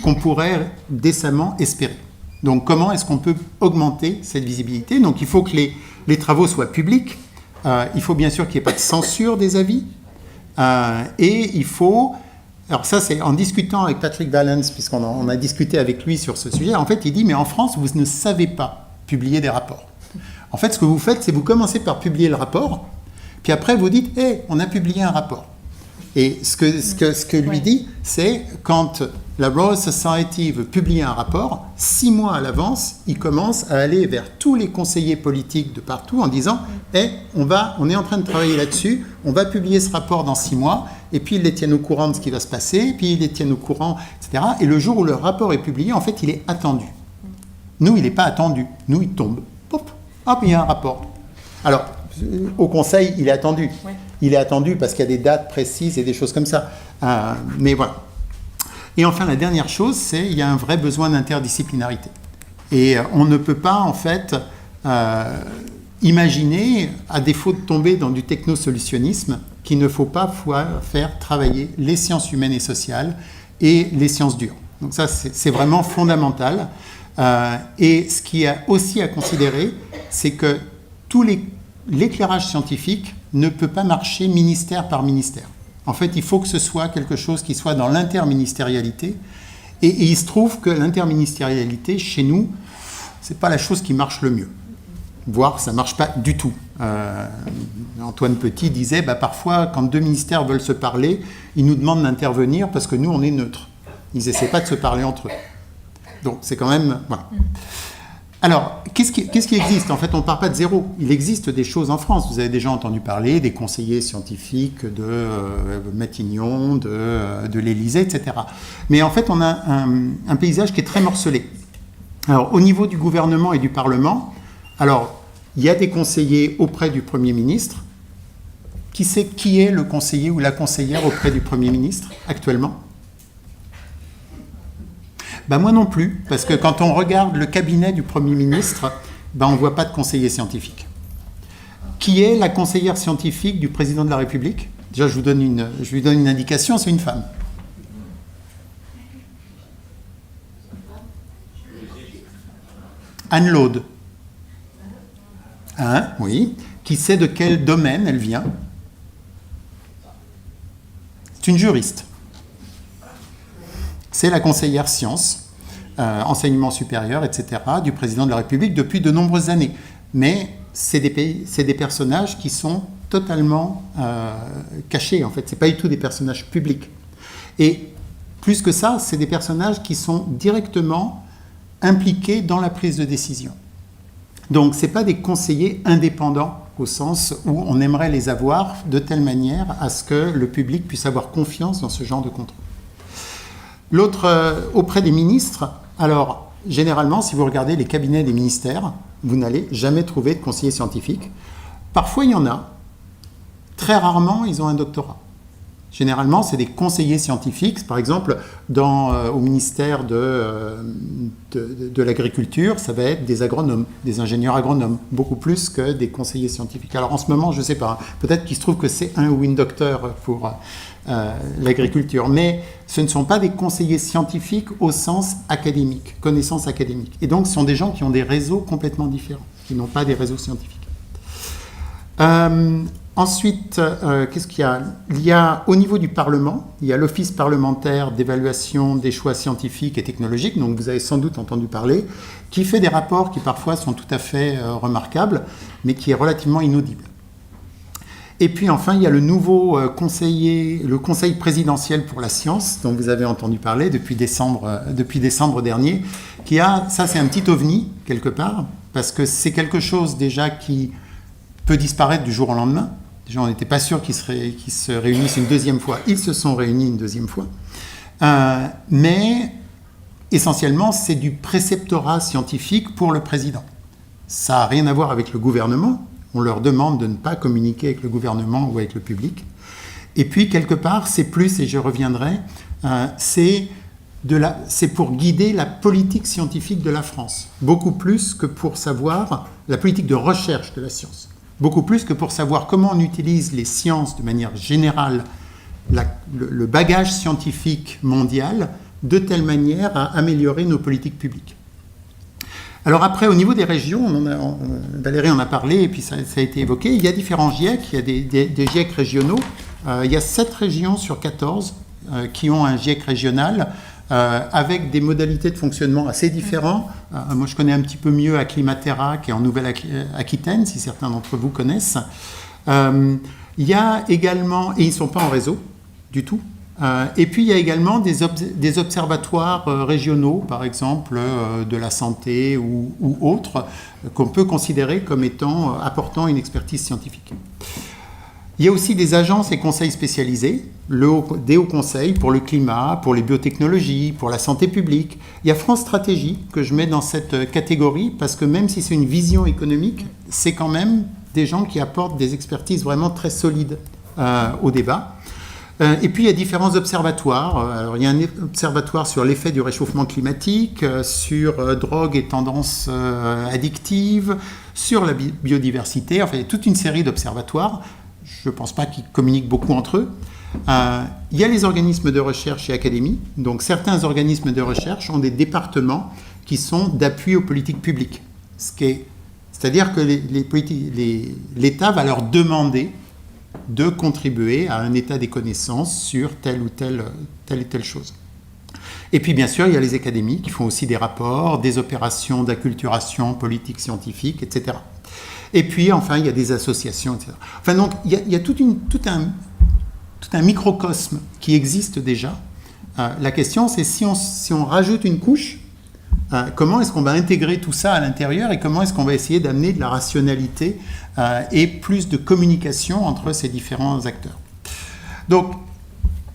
qu'on pourrait décemment espérer. Donc comment est-ce qu'on peut augmenter cette visibilité? Donc il faut que les travaux soient publics, il faut bien sûr qu'il n'y ait pas de censure des avis, et il faut... Alors ça, c'est en discutant avec Patrick Vallance, puisqu'on a discuté avec lui sur ce sujet, en fait, il dit, mais en France, vous ne savez pas publier des rapports. En fait, ce que vous faites, c'est vous commencez par publier le rapport, puis après, vous dites, on a publié un rapport. Et ce que lui dit, c'est quand la Royal Society veut publier un rapport, 6 mois à l'avance, il commence à aller vers tous les conseillers politiques de partout en disant on est en train de travailler là-dessus, on va publier ce rapport dans 6 mois, et puis ils les tiennent au courant de ce qui va se passer, puis ils les tiennent au courant, etc. Et le jour où le rapport est publié, en fait, il est attendu. Nous, il n'est pas attendu. Nous, il tombe. Hop, il y a un rapport. Alors, au Conseil, il est attendu. Ouais. Il est attendu parce qu'il y a des dates précises et des choses comme ça. Mais voilà. Et enfin, la dernière chose, c'est qu'il y a un vrai besoin d'interdisciplinarité. Et on ne peut pas, en fait, imaginer, à défaut de tomber dans du technosolutionnisme, qu'il ne faut pas faire travailler les sciences humaines et sociales et les sciences dures. Donc ça, c'est vraiment fondamental. Et ce qui est aussi à considérer, c'est que l'éclairage scientifique ne peut pas marcher ministère par ministère. En fait, il faut que ce soit quelque chose qui soit dans l'interministérialité. Et il se trouve que l'interministérialité, chez nous, ce n'est pas la chose qui marche le mieux. Voire, ça ne marche pas du tout. Antoine Petit disait, parfois, quand 2 ministères veulent se parler, ils nous demandent d'intervenir parce que nous, on est neutres. Ils n'essaient pas de se parler entre eux. Donc, c'est quand même... Voilà. Alors, qu'est-ce qui existe? En fait, on ne part pas de zéro. Il existe des choses en France. Vous avez déjà entendu parler des conseillers scientifiques de Matignon, de l'Élysée, etc. Mais en fait, on a un paysage qui est très morcelé. Alors, au niveau du gouvernement et du Parlement, alors, il y a des conseillers auprès du Premier ministre. Qui est le conseiller ou la conseillère auprès du Premier ministre actuellement? Moi non plus, parce que quand on regarde le cabinet du Premier ministre, on ne voit pas de conseiller scientifique. Qui est la conseillère scientifique du Président de la République? Déjà, je lui donne une indication, c'est une femme. Anne Laude. Oui. Qui sait de quel domaine elle vient? C'est une juriste. c'est la conseillère sciences, enseignement supérieur, etc., du président de la République depuis de nombreuses années. Mais c'est des personnages qui sont totalement cachés, en fait. Ce n'est pas du tout des personnages publics. Et plus que ça, c'est des personnages qui sont directement impliqués dans la prise de décision. Donc, ce n'est pas des conseillers indépendants au sens où on aimerait les avoir de telle manière à ce que le public puisse avoir confiance dans ce genre de contrôle. L'autre, auprès des ministres, alors, généralement, si vous regardez les cabinets des ministères, vous n'allez jamais trouver de conseillers scientifiques. Parfois, il y en a. Très rarement, ils ont un doctorat. Généralement, c'est des conseillers scientifiques. Par exemple, au ministère de l'Agriculture, ça va être des agronomes, des ingénieurs agronomes, beaucoup plus que des conseillers scientifiques. Alors en ce moment, je ne sais pas, peut-être qu'il se trouve que c'est un ou une docteur pour l'agriculture, mais ce ne sont pas des conseillers scientifiques au sens académique, connaissances académiques. Et donc, ce sont des gens qui ont des réseaux complètement différents, qui n'ont pas des réseaux scientifiques. Ensuite, qu'est-ce qu'il y a ? Il y a, au niveau du Parlement, il y a l'Office parlementaire d'évaluation des choix scientifiques et technologiques, donc vous avez sans doute entendu parler, qui fait des rapports qui parfois sont tout à fait remarquables, mais qui est relativement inaudible. Et puis enfin, il y a le nouveau le Conseil présidentiel pour la science, dont vous avez entendu parler depuis décembre dernier, qui a, ça c'est un petit ovni, quelque part, parce que c'est quelque chose déjà qui peut disparaître du jour au lendemain. Déjà, on n'était pas sûr qu'ils se réunissent une deuxième fois. Ils se sont réunis une deuxième fois. Mais essentiellement, c'est du préceptorat scientifique pour le président. Ça n'a rien à voir avec le gouvernement. On leur demande de ne pas communiquer avec le gouvernement ou avec le public. Et puis, quelque part, c'est plus, et je reviendrai, c'est pour guider la politique scientifique de la France. Beaucoup plus que pour savoir la politique de recherche de la science. Beaucoup plus que pour savoir comment on utilise les sciences de manière générale, le bagage scientifique mondial, de telle manière à améliorer nos politiques publiques. Alors après, au niveau des régions, Valérie en a parlé, et puis ça a été évoqué, il y a différents GIEC, il y a des GIEC régionaux, il y a 7 régions sur 14 qui ont un GIEC régional, avec des modalités de fonctionnement assez différentes. Moi, je connais un petit peu mieux Acclimatera, qui est en Nouvelle-Aquitaine, si certains d'entre vous connaissent. Il y a également, et ils ne sont pas en réseau du tout, et puis il y a également des observatoires régionaux, par exemple de la santé ou autres, qu'on peut considérer comme apportant une expertise scientifique. Il y a aussi des agences et conseils spécialisés, des hauts conseils pour le climat, pour les biotechnologies, pour la santé publique. Il y a France Stratégie que je mets dans cette catégorie parce que même si c'est une vision économique, c'est quand même des gens qui apportent des expertises vraiment très solides au débat. Et puis il y a différents observatoires. Alors, il y a un observatoire sur l'effet du réchauffement climatique, sur drogue et tendances addictives, sur la biodiversité. Enfin, il y a toute une série d'observatoires. Je ne pense pas qu'ils communiquent beaucoup entre eux. Il y a les organismes de recherche et académies. Donc certains organismes de recherche ont des départements qui sont d'appui aux politiques publiques. C'est-à-dire que l'État va leur demander de contribuer à un état des connaissances sur telle ou telle chose. Et puis bien sûr, il y a les académies qui font aussi des rapports, des opérations d'acculturation politique scientifique, etc. Et puis, enfin, il y a des associations, etc. Enfin, donc, il y a tout un microcosme qui existe déjà. La question, c'est si on rajoute une couche, comment est-ce qu'on va intégrer tout ça à l'intérieur et comment est-ce qu'on va essayer d'amener de la rationalité et plus de communication entre ces différents acteurs. Donc,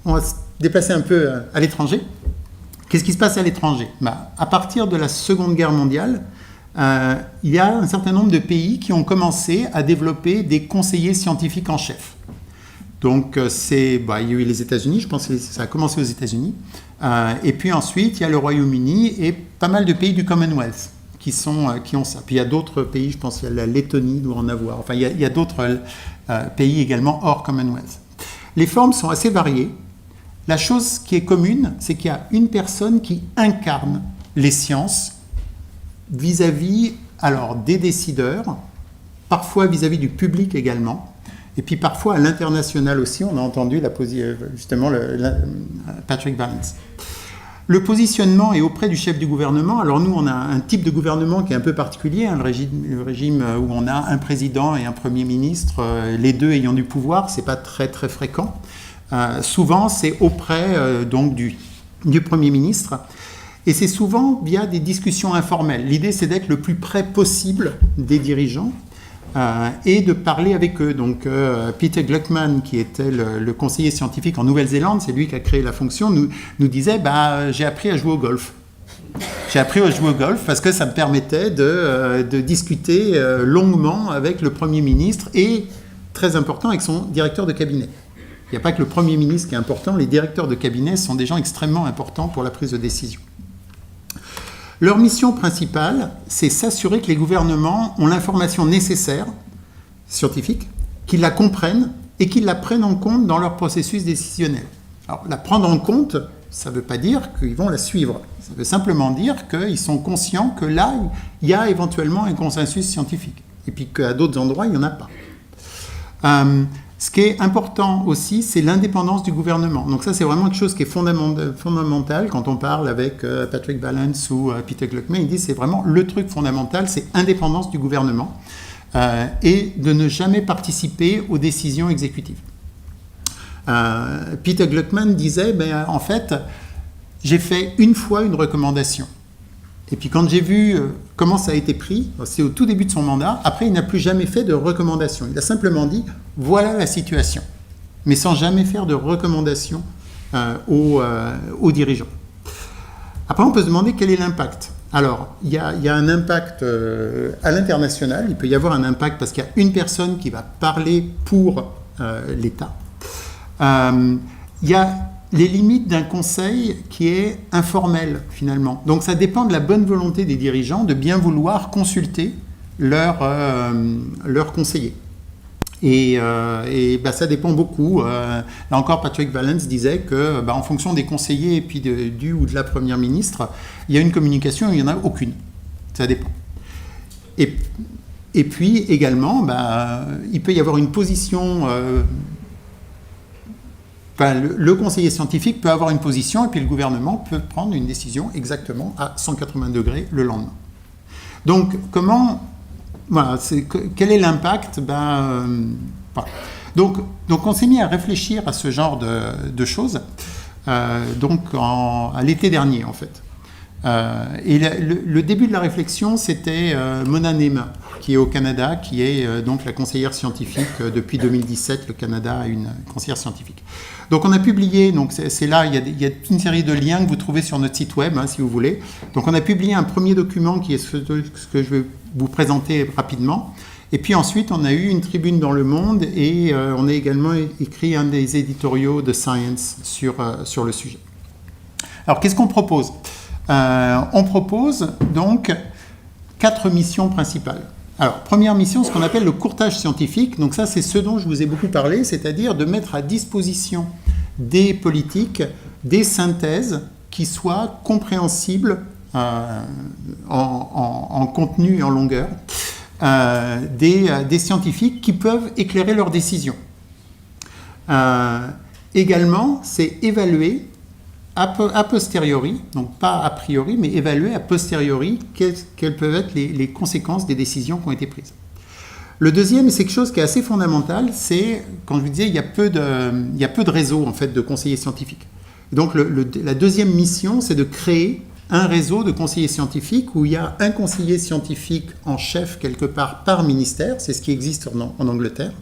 on va se déplacer un peu à l'étranger. Qu'est-ce qui se passe à l'étranger ? À partir de la Seconde Guerre mondiale, il y a un certain nombre de pays qui ont commencé à développer des conseillers scientifiques en chef. Donc, il y a eu les États-Unis, je pense que ça a commencé aux États-Unis. Et puis ensuite, il y a le Royaume-Uni et pas mal de pays du Commonwealth qui ont ça. Puis il y a d'autres pays, je pense qu'il y a la Lettonie doit en avoir. Enfin, il y a d'autres pays également hors Commonwealth. Les formes sont assez variées. La chose qui est commune, c'est qu'il y a une personne qui incarne les sciences vis-à-vis des décideurs, parfois vis-à-vis du public également, et puis parfois à l'international aussi. On a entendu justement Patrick Vallance. Le positionnement est auprès du chef du gouvernement. Alors nous, on a un type de gouvernement qui est un peu particulier, hein, le régime où on a un président et un premier ministre, les deux ayant du pouvoir, c'est pas très très fréquent. Souvent, c'est auprès donc du premier ministre. Et c'est souvent via des discussions informelles. L'idée, c'est d'être le plus près possible des dirigeants et de parler avec eux. Donc, Peter Gluckman, qui était le conseiller scientifique en Nouvelle-Zélande, c'est lui qui a créé la fonction, nous disait j'ai appris à jouer au golf. J'ai appris à jouer au golf parce que ça me permettait de discuter longuement avec le Premier ministre et, très important, avec son directeur de cabinet. Il n'y a pas que le Premier ministre qui est important, les directeurs de cabinet sont des gens extrêmement importants pour la prise de décision. Leur mission principale, c'est s'assurer que les gouvernements ont l'information nécessaire, scientifique, qu'ils la comprennent et qu'ils la prennent en compte dans leur processus décisionnel. Alors, la prendre en compte, ça ne veut pas dire qu'ils vont la suivre. Ça veut simplement dire qu'ils sont conscients que là, il y a éventuellement un consensus scientifique. Et puis qu'à d'autres endroits, il n'y en a pas. Ce qui est important aussi, c'est l'indépendance du gouvernement. Donc ça, c'est vraiment quelque chose qui est fondamental. Quand on parle avec Patrick Vallance ou Peter Gluckman, ils disent c'est vraiment le truc fondamental, c'est indépendance du gouvernement et de ne jamais participer aux décisions exécutives. Peter Gluckman disait, en fait, j'ai fait une fois une recommandation. Et puis quand j'ai vu comment ça a été pris, c'est au tout début de son mandat, après il n'a plus jamais fait de recommandation. Il a simplement dit, voilà la situation, mais sans jamais faire de recommandation aux dirigeants. Après on peut se demander quel est l'impact. Alors il y a un impact à l'international, il peut y avoir un impact parce qu'il y a une personne qui va parler pour l'État. Il y a les limites d'un conseil qui est informel, finalement. Donc, ça dépend de la bonne volonté des dirigeants de bien vouloir consulter leurs conseillers. Et ça dépend beaucoup. Là encore, Patrick Vallance disait que, en fonction des conseillers et puis du ou de la première ministre, il y a une communication, il n'y en a aucune. Ça dépend. Et puis, également, il peut y avoir une position... le conseiller scientifique peut avoir une position et puis le gouvernement peut prendre une décision exactement à 180 degrés le lendemain. Donc, quel est l'impact ? Donc, on s'est mis à réfléchir à ce genre de choses à l'été dernier, en fait. Et le début de la réflexion, c'était Mona Neema, qui est au Canada, qui est donc la conseillère scientifique. Depuis 2017, le Canada a une conseillère scientifique. Donc on a publié, donc c'est là, il y a une série de liens que vous trouvez sur notre site web, si vous voulez. Donc on a publié un premier document qui est ce que je vais vous présenter rapidement. Et puis ensuite, on a eu une tribune dans Le Monde et on a également écrit un des éditoriaux de Science sur le sujet. Alors qu'est-ce qu'on propose ? On propose donc 4 missions principales. Alors, première mission, ce qu'on appelle le courtage scientifique. Donc ça, c'est ce dont je vous ai beaucoup parlé, c'est-à-dire de mettre à disposition des politiques des synthèses qui soient compréhensibles en contenu et en longueur, des scientifiques qui peuvent éclairer leurs décisions. Également, c'est évaluer a posteriori, donc pas a priori, mais évaluer a posteriori quelles peuvent être les conséquences des décisions qui ont été prises. Le deuxième, c'est quelque chose qui est assez fondamental, c'est, quand je vous disais, il y a peu de réseaux en fait, de conseillers scientifiques. Donc la deuxième mission, c'est de créer un réseau de conseillers scientifiques où il y a un conseiller scientifique en chef quelque part par ministère, c'est ce qui existe en Angleterre.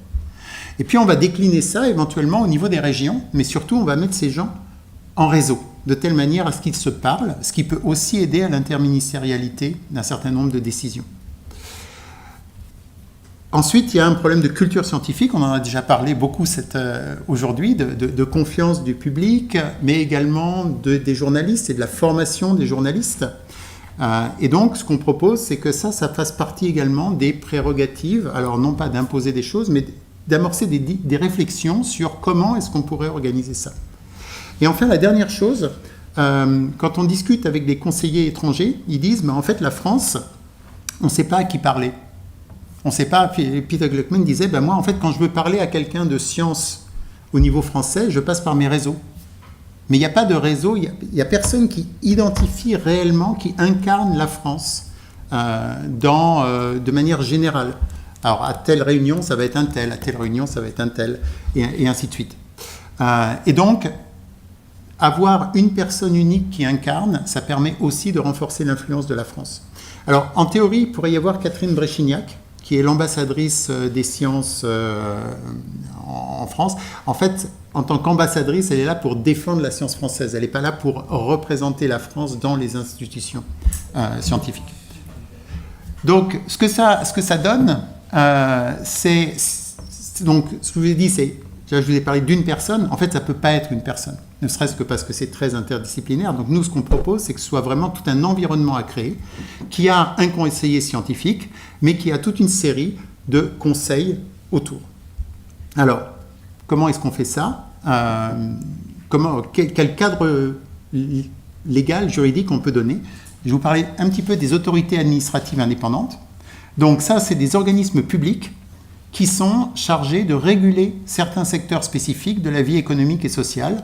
Et puis on va décliner ça éventuellement au niveau des régions, mais surtout on va mettre ces gens en réseau, de telle manière à ce qu'ils se parlent, ce qui peut aussi aider à l'interministérialité d'un certain nombre de décisions. Ensuite, il y a un problème de culture scientifique, on en a déjà parlé beaucoup aujourd'hui, de confiance du public, mais également des journalistes et de la formation des journalistes. Et donc, ce qu'on propose, c'est que ça fasse partie également des prérogatives, alors non pas d'imposer des choses, mais d'amorcer des réflexions sur comment est-ce qu'on pourrait organiser ça. Et enfin, la dernière chose, quand on discute avec des conseillers étrangers, ils disent, en fait, la France, on ne sait pas à qui parler. On ne sait pas, Peter Gluckman disait, moi, en fait, quand je veux parler à quelqu'un de science au niveau français, je passe par mes réseaux. Mais il n'y a pas de réseau, il n'y a personne qui identifie réellement, qui incarne la France de manière générale. Alors, à telle réunion, ça va être un tel, à telle réunion, ça va être un tel, et ainsi de suite. Et donc, avoir une personne unique qui incarne, ça permet aussi de renforcer l'influence de la France. Alors, en théorie, il pourrait y avoir Catherine Bréchignac, qui est l'ambassadrice des sciences en France. En fait, en tant qu'ambassadrice, elle est là pour défendre la science française. Elle n'est pas là pour représenter la France dans les institutions scientifiques. Donc, ce que ça donne, c'est... Donc, ce que je vous ai dit, c'est... Je vous ai parlé d'une personne. En fait, ça ne peut pas être une personne, ne serait-ce que parce que c'est très interdisciplinaire. Donc, nous, ce qu'on propose, c'est que ce soit vraiment tout un environnement à créer, qui a un conseiller scientifique, mais qui a toute une série de conseils autour. Alors, comment est-ce qu'on fait ça ? Quel cadre légal, juridique on peut donner ? Je vais vous parler un petit peu des autorités administratives indépendantes. Donc ça, c'est des organismes publics qui sont chargés de réguler certains secteurs spécifiques de la vie économique et sociale,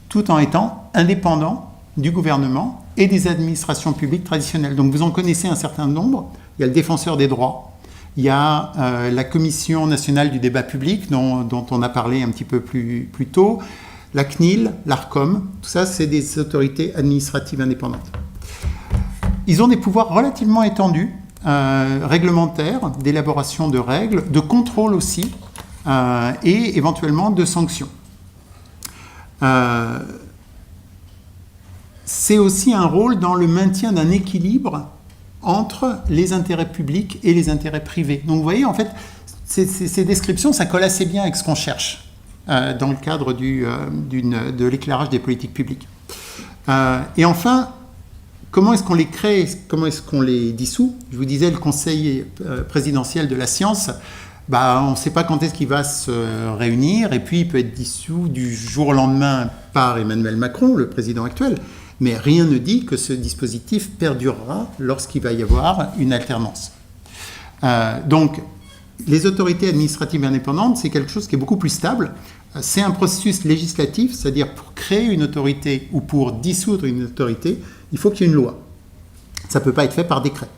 tout en étant indépendants du gouvernement et des administrations publiques traditionnelles. Donc vous en connaissez un certain nombre. Il y a le Défenseur des droits, il y a la Commission nationale du débat public, dont on a parlé un petit peu plus tôt, la CNIL, l'ARCOM, tout ça, c'est des autorités administratives indépendantes. Ils ont des pouvoirs relativement étendus, réglementaires, d'élaboration de règles, de contrôle aussi, et éventuellement de sanctions. C'est aussi un rôle dans le maintien d'un équilibre entre les intérêts publics et les intérêts privés. Donc vous voyez, en fait, ces descriptions, ça colle assez bien avec ce qu'on cherche dans le cadre de l'éclairage des politiques publiques. Et enfin, comment est-ce qu'on les crée, comment est-ce qu'on les dissout ? Je vous disais, le Conseil présidentiel de la science, on ne sait pas quand est-ce qu'il va se réunir, et puis il peut être dissous du jour au lendemain par Emmanuel Macron, le président actuel, mais rien ne dit que ce dispositif perdurera lorsqu'il va y avoir une alternance. Donc, les autorités administratives indépendantes, c'est quelque chose qui est beaucoup plus stable. C'est un processus législatif, c'est-à-dire pour créer une autorité ou pour dissoudre une autorité, il faut qu'il y ait une loi. Ça ne peut pas être fait par décret.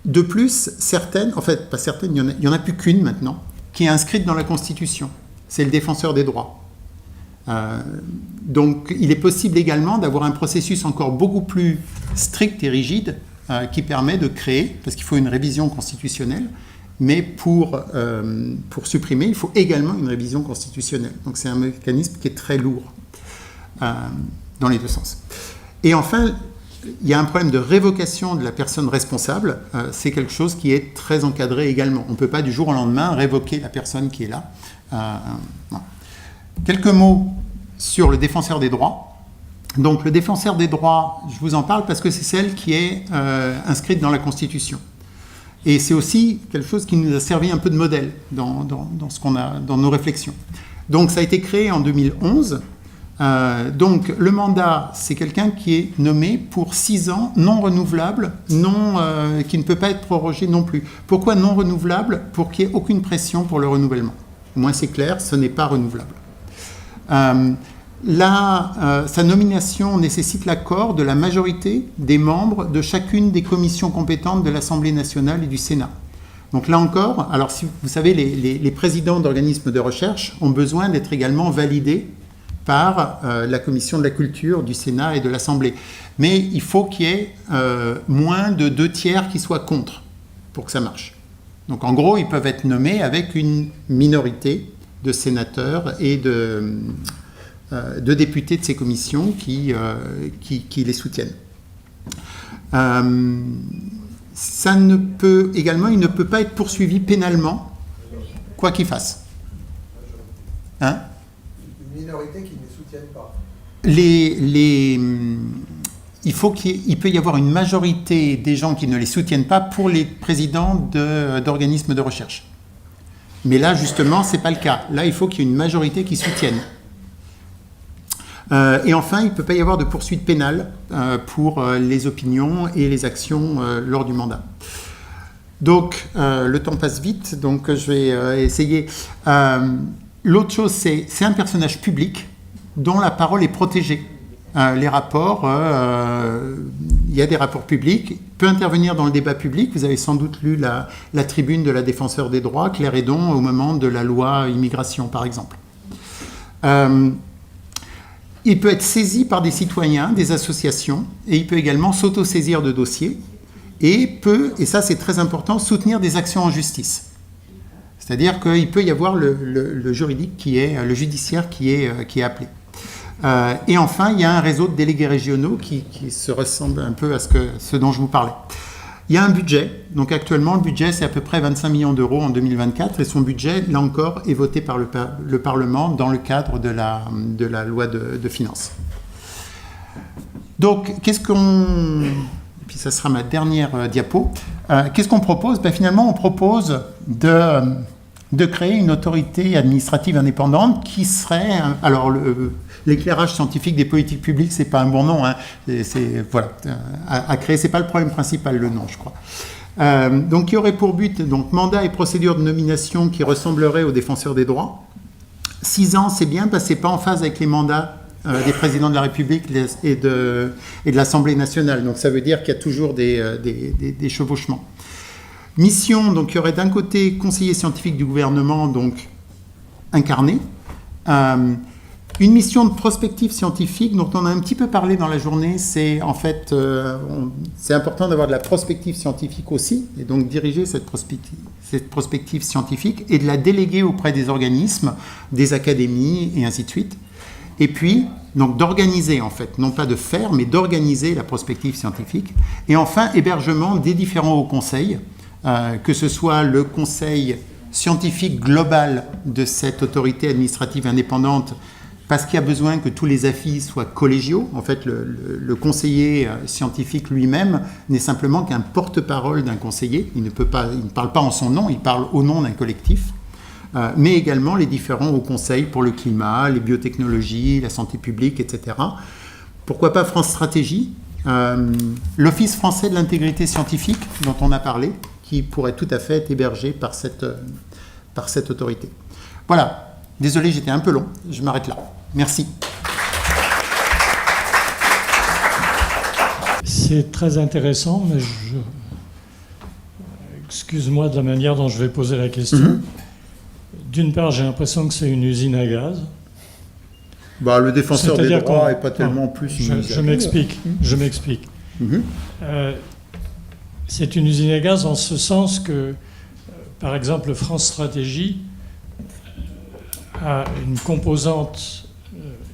De plus, certaines, en fait, pas certaines, il n'y en a plus qu'une maintenant, qui est inscrite dans la Constitution. C'est le Défenseur des droits. Donc, il est possible également d'avoir un processus encore beaucoup plus strict et rigide qui permet de créer, parce qu'il faut une révision constitutionnelle, mais pour supprimer, il faut également une révision constitutionnelle. Donc, c'est un mécanisme qui est très lourd dans les deux sens. Et enfin, il y a un problème de révocation de la personne responsable. C'est quelque chose qui est très encadré également. On ne peut pas du jour au lendemain révoquer la personne qui est là. Non. Quelques mots sur le Défenseur des droits. Donc le Défenseur des droits, je vous en parle parce que c'est celle qui est inscrite dans la Constitution. Et c'est aussi quelque chose qui nous a servi un peu de modèle dans nos réflexions. Donc ça a été créé en 2011. Donc le mandat, c'est quelqu'un qui est nommé pour 6 ans, non renouvelable, qui ne peut pas être prorogé non plus. Pourquoi non renouvelable ? Pour qu'il n'y ait aucune pression pour le renouvellement. Au moins c'est clair, ce n'est pas renouvelable. Sa nomination nécessite l'accord de la majorité des membres de chacune des commissions compétentes de l'Assemblée nationale et du Sénat. Donc là encore, alors si vous savez, les présidents d'organismes de recherche ont besoin d'être également validés par la commission de la culture du Sénat et de l'Assemblée. Mais il faut qu'il y ait moins de 2/3 qui soient contre pour que ça marche. Donc en gros, ils peuvent être nommés avec une minorité de sénateurs et de députés de ces commissions qui les soutiennent. Il ne peut pas être poursuivi pénalement, quoi qu'il fasse. Hein ? Une minorité qui ne les soutienne pas. Il peut y avoir une majorité des gens qui ne les soutiennent pas pour les présidents d'organismes de recherche. Mais là, justement, ce n'est pas le cas. Là, il faut qu'il y ait une majorité qui soutienne. Et enfin, il ne peut pas y avoir de poursuite pénale pour les opinions et les actions lors du mandat. Donc, le temps passe vite, donc je vais essayer. L'autre chose, c'est un personnage public. dont la parole est protégée. Les rapports, il y a des rapports publics, peut intervenir dans le débat public. Vous avez sans doute lu la tribune de la défenseur des droits, Claire Hédon, au moment de la loi immigration, par exemple. Il peut être saisi par des citoyens, des associations, et il peut également s'auto-saisir de dossiers, et peut, et ça c'est très important, soutenir des actions en justice. C'est-à-dire qu'il peut y avoir le juridique le judiciaire qui est appelé. Et enfin, il y a un réseau de délégués régionaux qui se ressemble un peu à ce dont je vous parlais. Il y a un budget. Donc actuellement, le budget, c'est à peu près 25 millions d'euros en 2024. Et son budget, là encore, est voté par le Parlement dans le cadre de la loi de finances. Donc, puis ça sera ma dernière diapo. Qu'est-ce qu'on propose ? Finalement, on propose de créer une autorité administrative indépendante qui serait... Alors, l'éclairage scientifique des politiques publiques, c'est pas un bon nom, hein. Voilà, à créer, c'est pas le problème principal, le nom, je crois. Donc, qui aurait pour but mandat et procédure de nomination qui ressembleraient aux défenseurs des droits. 6 ans, c'est bien, parce que c'est pas en phase avec les mandats des présidents de la République et de l'Assemblée nationale. Donc, ça veut dire qu'il y a toujours des chevauchements. Mission, donc, il y aurait d'un côté conseiller scientifique du gouvernement, donc incarné. Une mission de prospective scientifique dont on a un petit peu parlé dans la journée, c'est en fait, c'est important d'avoir de la prospective scientifique aussi, et donc diriger cette prospective scientifique et de la déléguer auprès des organismes, des académies et ainsi de suite. Et puis, donc d'organiser en fait, non pas de faire, mais d'organiser la prospective scientifique. Et enfin, hébergement des différents hauts conseils, que ce soit le conseil scientifique global de cette autorité administrative indépendante, parce qu'il y a besoin que tous les AFI soient collégiaux. En fait, le conseiller scientifique lui-même n'est simplement qu'un porte-parole d'un conseiller. Il ne parle pas en son nom, il parle au nom d'un collectif. Mais également les différents hauts conseils pour le climat, les biotechnologies, la santé publique, etc. Pourquoi pas France Stratégie, l'Office français de l'intégrité scientifique dont on a parlé, qui pourrait tout à fait être hébergé par cette autorité. Voilà. Désolé, j'étais un peu long. Je m'arrête là. Merci. C'est très intéressant, mais excuse-moi de la manière dont je vais poser la question. D'une part, j'ai l'impression que c'est une usine à gaz. Le défenseur des droits n'est pas tellement plus une usine à gaz. Je m'explique. C'est une usine à gaz en ce sens que, par exemple, France Stratégie a une composante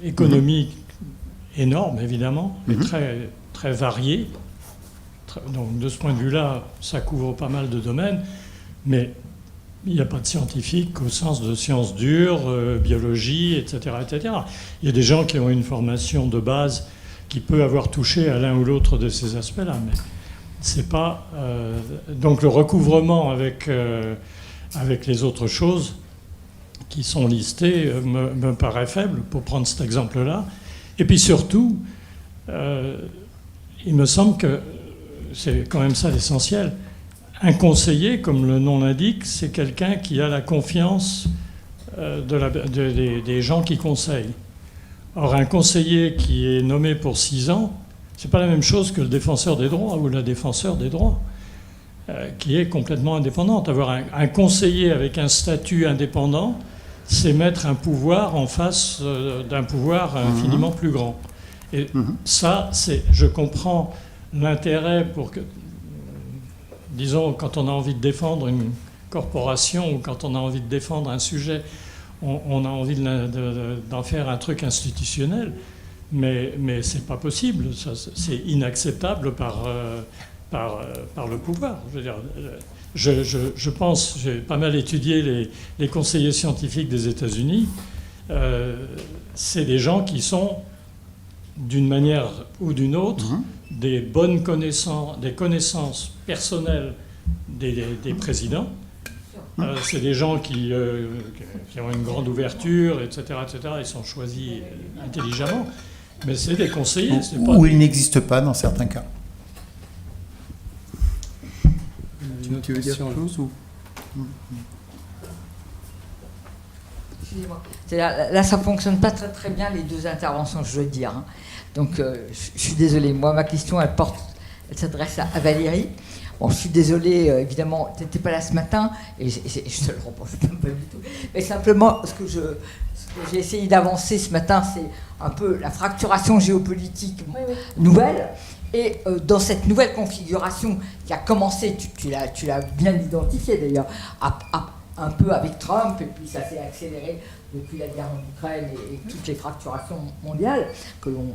économique énorme, évidemment, mais très, très variée. Donc, de ce point de vue-là, ça couvre pas mal de domaines, mais il n'y a pas de scientifique au sens de sciences dures, biologie, etc., etc. Il y a des gens qui ont une formation de base qui peut avoir touché à l'un ou l'autre de ces aspects-là, mais c'est pas... donc, le recouvrement avec les autres choses qui sont listées me paraît faible, pour prendre cet exemple-là. Et puis surtout, il me semble que c'est quand même ça l'essentiel. Un conseiller, comme le nom l'indique, c'est quelqu'un qui a la confiance des gens qui conseillent. Or, un conseiller qui est nommé pour 6 ans, c'est pas la même chose que le défenseur des droits ou la défenseur des droits, qui est complètement indépendante. Avoir un conseiller avec un statut indépendant, c'est mettre un pouvoir en face d'un pouvoir infiniment plus grand. Et ça, je comprends l'intérêt pour que, disons, quand on a envie de défendre une corporation ou quand on a envie de défendre un sujet, on a envie d'en faire un truc institutionnel, mais c'est pas possible. Ça, c'est inacceptable par le pouvoir. Je veux dire, je pense, j'ai pas mal étudié les conseillers scientifiques des États-Unis. C'est des gens qui sont, d'une manière ou d'une autre, des connaissances personnelles des présidents. C'est des gens qui ont une grande ouverture, etc., etc. Ils sont choisis intelligemment, mais c'est des conseillers. Ou ils n'existent pas dans certains cas. Tu veux dire quelque chose ou... excusez-moi. Là, ça ne fonctionne pas très très bien les deux interventions, je veux dire. Hein. Donc, je suis désolée. Moi, ma question, elle s'adresse à Valérie. Bon, je suis désolée, évidemment, tu n'étais pas là ce matin, et je ne le reproche pas du tout. Mais simplement, ce que j'ai essayé d'avancer ce matin, c'est un peu la fracturation géopolitique nouvelle. Et dans cette nouvelle configuration qui a commencé, tu l'as bien identifié d'ailleurs, un peu avec Trump, et puis ça s'est accéléré depuis la guerre en Ukraine et toutes les fracturations mondiales que l'on...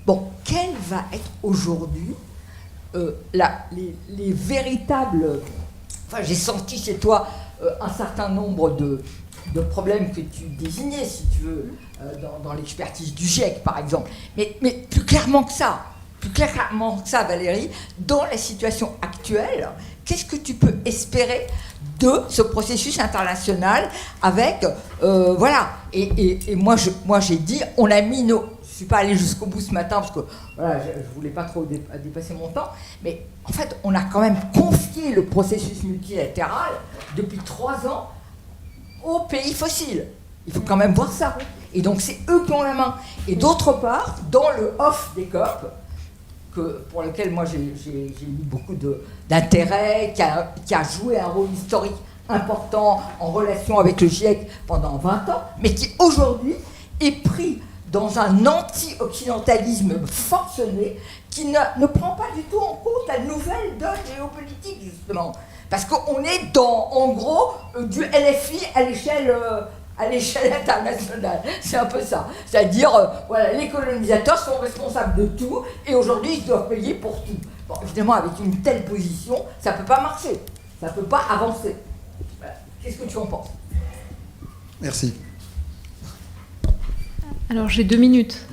Bon, quelle va être aujourd'hui les véritables... Enfin, j'ai senti chez toi un certain nombre de problèmes que tu désignais, si tu veux, dans l'expertise du GIEC, par exemple. Mais plus clairement que ça, Valérie, dans la situation actuelle, qu'est-ce que tu peux espérer de ce processus international avec... voilà. Et moi, j'ai dit, on a mis nos... Je ne suis pas allée jusqu'au bout ce matin parce que voilà, je ne voulais pas trop dépasser mon temps, mais en fait, on a quand même confié le processus multilatéral depuis 3 ans aux pays fossiles. Il faut quand même voir ça. Et donc, c'est eux qui ont la main. Et d'autre part, dans le off des COP, pour lequel moi j'ai mis beaucoup d'intérêt, qui a joué un rôle historique important en relation avec le GIEC pendant 20 ans, mais qui aujourd'hui est pris dans un anti-occidentalisme forcené qui ne prend pas du tout en compte la nouvelle donne géopolitique, justement. Parce qu'on est dans, en gros, du LFI à l'échelle internationale. C'est un peu ça. C'est-à-dire, voilà, les colonisateurs sont responsables de tout et aujourd'hui, ils doivent payer pour tout. Bon, évidemment, avec une telle position, ça ne peut pas marcher. Ça ne peut pas avancer. Voilà. Qu'est-ce que tu en penses ? Merci. Alors, j'ai 2 minutes.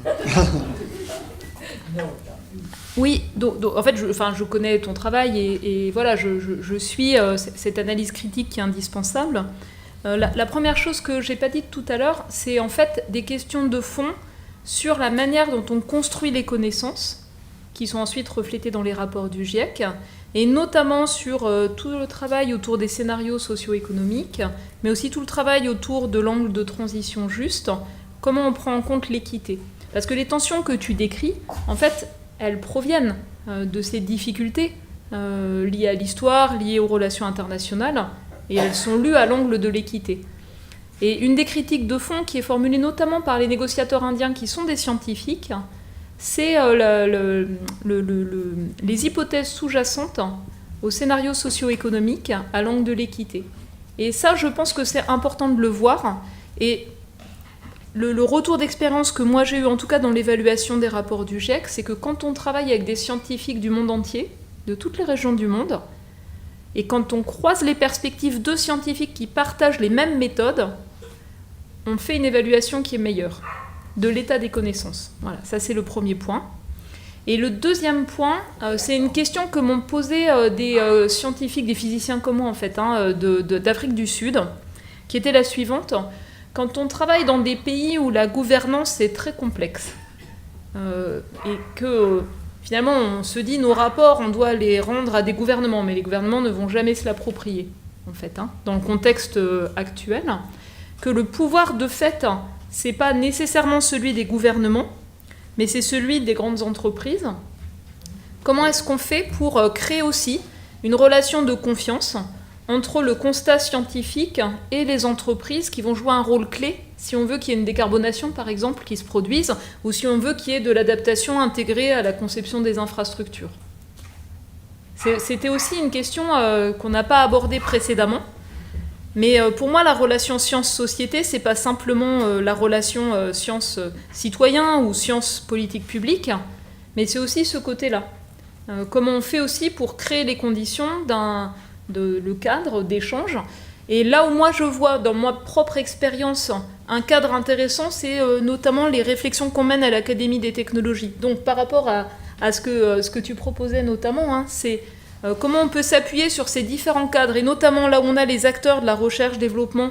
Oui, donc, en fait, je connais ton travail et voilà, je suis cette analyse critique qui est indispensable. La première chose que j'ai pas dite tout à l'heure, c'est en fait des questions de fond sur la manière dont on construit les connaissances, qui sont ensuite reflétées dans les rapports du GIEC, et notamment sur tout le travail autour des scénarios socio-économiques, mais aussi tout le travail autour de l'angle de transition juste, comment on prend en compte l'équité. Parce que les tensions que tu décris, en fait, elles proviennent de ces difficultés liées à l'histoire, liées aux relations internationales, et elles sont lues à l'angle de l'équité. Et une des critiques de fond qui est formulée notamment par les négociateurs indiens qui sont des scientifiques, c'est les hypothèses sous-jacentes au scénario socio-économique à l'angle de l'équité. Et ça, je pense que c'est important de le voir. Et le retour d'expérience que moi j'ai eu, en tout cas dans l'évaluation des rapports du GIEC, c'est que quand on travaille avec des scientifiques du monde entier, de toutes les régions du monde, et quand on croise les perspectives de scientifiques qui partagent les mêmes méthodes, on fait une évaluation qui est meilleure de l'état des connaissances. Voilà, ça c'est le premier point. Et le deuxième point, c'est une question que m'ont posée des scientifiques, des physiciens comme moi en fait, d'Afrique du Sud, qui était la suivante. Quand on travaille dans des pays où la gouvernance est très complexe, et que finalement on se dit nos rapports, on doit les rendre à des gouvernements, mais les gouvernements ne vont jamais se l'approprier, en fait, dans le contexte actuel, que le pouvoir de fait, c'est pas nécessairement celui des gouvernements, mais c'est celui des grandes entreprises. Comment est-ce qu'on fait pour créer aussi une relation de confiance entre le constat scientifique et les entreprises qui vont jouer un rôle clé si on veut qu'il y ait une décarbonation, par exemple, qui se produise, ou si on veut qu'il y ait de l'adaptation intégrée à la conception des infrastructures. C'était aussi une question qu'on n'a pas abordée précédemment, mais pour moi, la relation science-société, c'est pas simplement la relation science-citoyen ou science-politique publique, mais c'est aussi ce côté-là. Comment on fait aussi pour créer les conditions le cadre d'échange. Et là où moi je vois dans ma propre expérience un cadre intéressant, c'est notamment les réflexions qu'on mène à l'Académie des technologies. Donc par rapport à ce que tu proposais notamment, c'est comment on peut s'appuyer sur ces différents cadres, et notamment là où on a les acteurs de la recherche-développement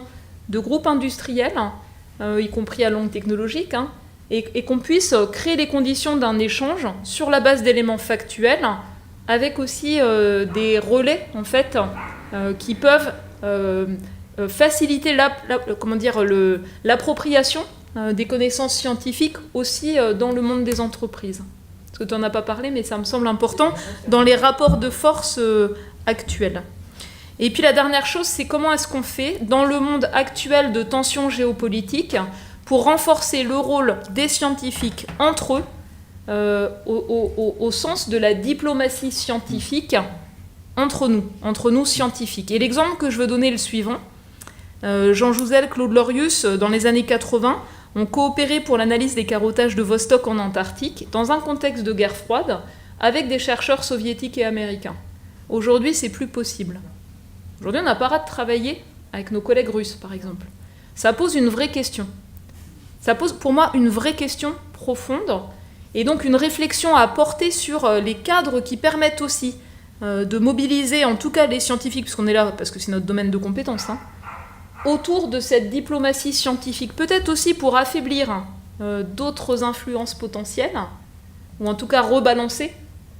de groupes industriels, y compris à langue technologique, et qu'on puisse créer les conditions d'un échange sur la base d'éléments factuels, avec aussi des relais en fait qui peuvent faciliter l'appropriation des connaissances scientifiques aussi dans le monde des entreprises. Parce que tu n'en as pas parlé, mais ça me semble important dans les rapports de force actuels. Et puis la dernière chose, c'est comment est-ce qu'on fait dans le monde actuel de tensions géopolitiques pour renforcer le rôle des scientifiques entre eux au sens de la diplomatie scientifique entre nous scientifiques. Et l'exemple que je veux donner est le suivant. Jean Jouzel, Claude Lorius, dans les années 80, ont coopéré pour l'analyse des carottages de Vostok en Antarctique, dans un contexte de guerre froide, avec des chercheurs soviétiques et américains. Aujourd'hui, c'est plus possible. Aujourd'hui, on n'a pas le droit de travailler avec nos collègues russes, par exemple. Ça pose une vraie question. Ça pose pour moi une vraie question profonde, et donc une réflexion à apporter sur les cadres qui permettent aussi de mobiliser, en tout cas les scientifiques, puisqu'on est là, parce que c'est notre domaine de compétence, autour de cette diplomatie scientifique, peut-être aussi pour affaiblir d'autres influences potentielles, ou en tout cas rebalancer,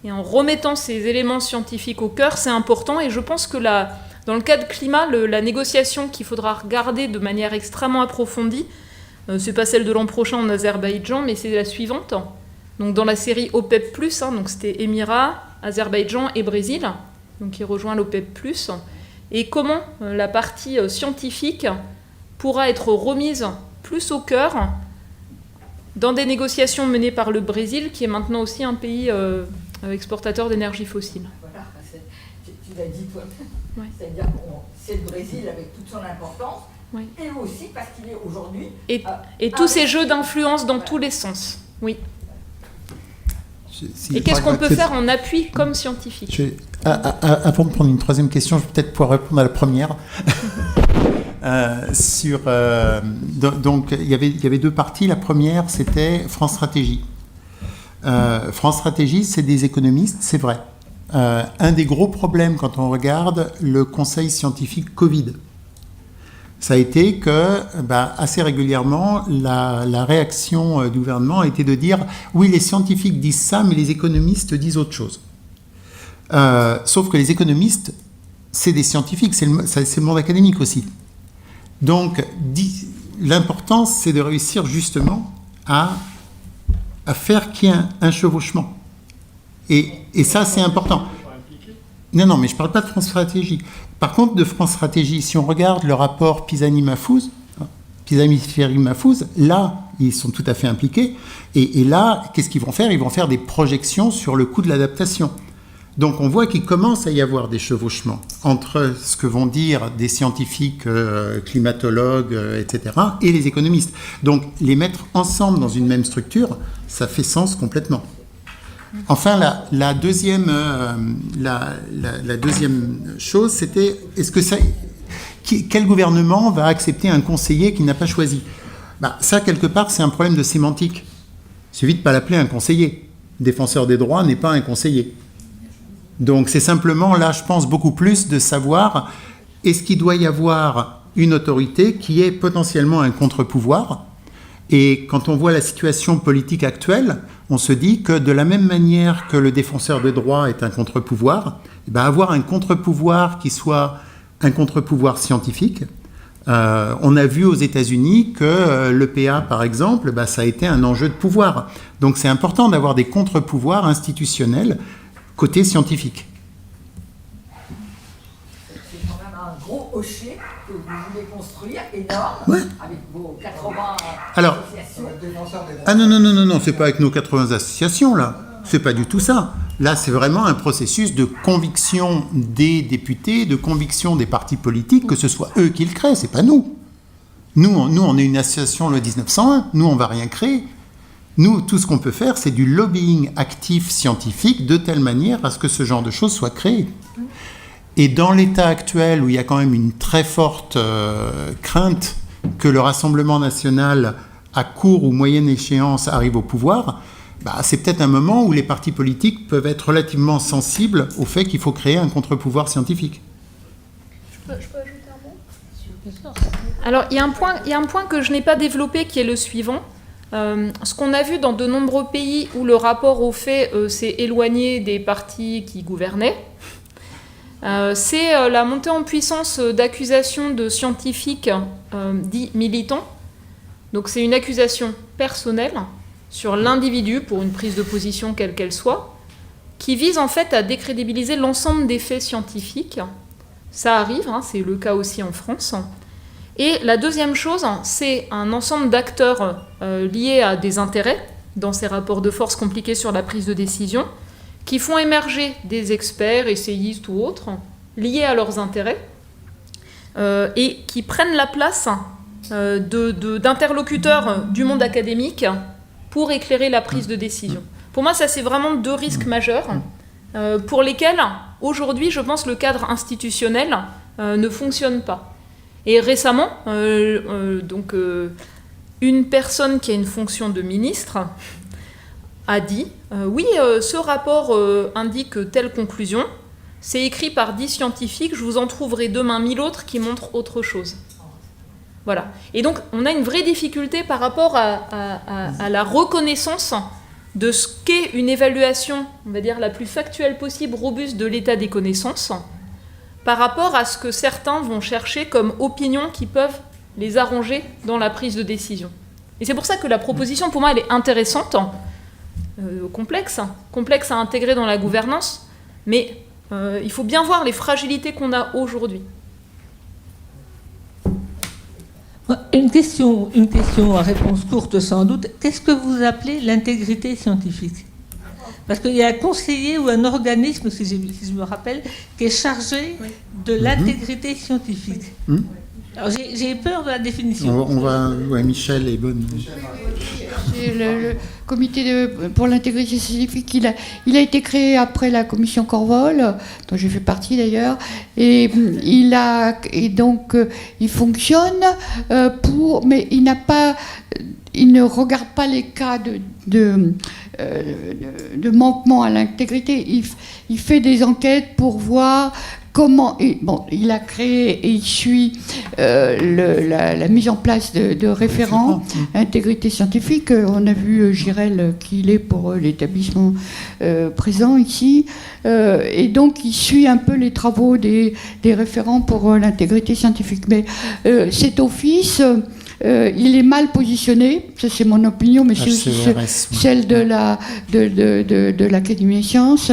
et en remettant ces éléments scientifiques au cœur, c'est important, et je pense que dans le cas de climat, la négociation qu'il faudra regarder de manière extrêmement approfondie, c'est pas celle de l'an prochain en Azerbaïdjan, mais c'est la suivante. Donc dans la série OPEP+, donc c'était Émirats, Azerbaïdjan et Brésil, donc qui rejoint l'OPEP+, et comment la partie scientifique pourra être remise plus au cœur dans des négociations menées par le Brésil, qui est maintenant aussi un pays exportateur d'énergie fossile. Voilà, tu l'as dit toi. Ouais. C'est-à-dire que c'est le Brésil avec toute son importance, ouais. Et aussi parce qu'il est aujourd'hui... Et tous ces jeux d'influence dans tous les sens, oui. Et qu'est-ce qu'on peut faire en appui comme scientifique ? Avant de prendre une troisième question, je vais peut-être pouvoir répondre à la première. Donc, il y avait deux parties. La première, c'était France Stratégie. France Stratégie, c'est des économistes, c'est vrai. Un des gros problèmes quand on regarde le conseil scientifique Covid, ça a été que, assez régulièrement, la réaction du gouvernement a été de dire « oui, les scientifiques disent ça, mais les économistes disent autre chose ». Sauf que les économistes, c'est des scientifiques, c'est le monde académique aussi. Donc, l'important, c'est de réussir justement à faire qu'il y ait un chevauchement. Et ça, c'est important. Non, mais je ne parle pas de France Stratégie. Par contre, de France Stratégie, si on regarde le rapport Pisani-Mahfouz, là, ils sont tout à fait impliqués. Et là, qu'est-ce qu'ils vont faire ? Ils vont faire des projections sur le coût de l'adaptation. Donc, on voit qu'il commence à y avoir des chevauchements entre ce que vont dire des scientifiques, climatologues, etc., et les économistes. Donc, les mettre ensemble dans une même structure, ça fait sens complètement. Enfin, la deuxième chose, c'était quel gouvernement va accepter un conseiller qu'il n'a pas choisi ? Ça, quelque part, c'est un problème de sémantique. Il suffit de ne pas l'appeler un conseiller. Défenseur des droits n'est pas un conseiller. Donc, c'est simplement, là, je pense, beaucoup plus de savoir est-ce qu'il doit y avoir une autorité qui est potentiellement un contre-pouvoir ? Et quand on voit la situation politique actuelle, on se dit que de la même manière que le défenseur des droits est un contre-pouvoir, avoir un contre-pouvoir qui soit un contre-pouvoir scientifique. On a vu aux États-Unis que l'EPA, par exemple, ça a été un enjeu de pouvoir. Donc c'est important d'avoir des contre-pouvoirs institutionnels côté scientifique. C'est quand même un gros hocher que vous voulez construire, énorme, ouais. Avec vos 80 associations. Non, c'est pas avec nos 80 associations, là. C'est pas du tout ça. Là, c'est vraiment un processus de conviction des députés, de conviction des partis politiques, que ce soit eux qui le créent, c'est pas nous. Nous, on est une association le 1901, nous, on va rien créer. Nous, tout ce qu'on peut faire, c'est du lobbying actif scientifique de telle manière à ce que ce genre de choses soit créé. Et dans l'état actuel, où il y a quand même une très forte crainte que le Rassemblement national, à court ou moyenne échéance, arrive au pouvoir, c'est peut-être un moment où les partis politiques peuvent être relativement sensibles au fait qu'il faut créer un contre-pouvoir scientifique. Je peux ajouter un mot ? Alors, il y a un point que je n'ai pas développé qui est le suivant. Ce qu'on a vu dans de nombreux pays où le rapport au fait s'est éloigné des partis qui gouvernaient, c'est la montée en puissance d'accusations de scientifiques dits militants. Donc c'est une accusation personnelle sur l'individu pour une prise de position quelle qu'elle soit, qui vise en fait à décrédibiliser l'ensemble des faits scientifiques. Ça arrive, hein, c'est le cas aussi en France. Et la deuxième chose, c'est un ensemble d'acteurs liés à des intérêts dans ces rapports de force compliqués sur la prise de décision, qui font émerger des experts, essayistes ou autres, liés à leurs intérêts, et qui prennent la place d'interlocuteurs du monde académique pour éclairer la prise de décision. Pour moi, ça, c'est vraiment deux risques majeurs pour lesquels, aujourd'hui, je pense, le cadre institutionnel ne fonctionne pas. Et récemment, une personne qui a une fonction de ministre a dit oui, ce rapport indique telle conclusion, c'est écrit par 10 scientifiques, je vous en trouverai demain 1000 autres qui montrent autre chose. Voilà. Et donc, on a une vraie difficulté par rapport à la reconnaissance de ce qu'est une évaluation, on va dire, la plus factuelle possible, robuste de l'état des connaissances, par rapport à ce que certains vont chercher comme opinions qui peuvent les arranger dans la prise de décision. Et c'est pour ça que la proposition, pour moi, elle est intéressante, complexe à intégrer dans la gouvernance, mais il faut bien voir les fragilités qu'on a aujourd'hui. Une question à réponse courte sans doute. Qu'est-ce que vous appelez l'intégrité scientifique? Parce qu'il y a un conseiller ou un organisme, si je me rappelle, qui est chargé de l'intégrité scientifique. Alors j'ai peur de la définition. Ouais, Michel est bonne. C'est le comité pour l'intégrité scientifique, il a été créé après la commission Corvol, dont j'ai fait partie d'ailleurs, et donc il fonctionne mais il ne regarde pas les cas de manquement à l'intégrité. Il fait des enquêtes pour voir comment. Il a créé et il suit la mise en place de référents intégrité scientifique. On a vu Girel qui il est pour l'établissement présent ici. Et donc il suit un peu les travaux des référents pour l'intégrité scientifique. Mais cet office. Il est mal positionné, ça c'est mon opinion, mais c'est aussi celle de l'Académie des sciences.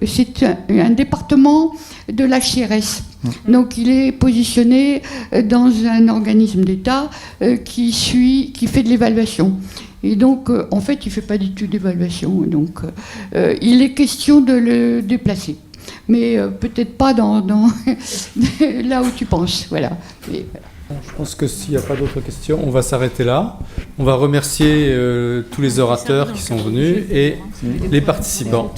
C'est un département de l'HCRS. Donc il est positionné dans un organisme d'État qui fait de l'évaluation. Et donc, en fait, il ne fait pas du tout d'évaluation. Donc, il est question de le déplacer. Mais peut-être pas dans là où tu penses. Voilà. Mais, voilà. Je pense que s'il n'y a pas d'autres questions, on va s'arrêter là. On va remercier tous les orateurs qui sont venus et les participants.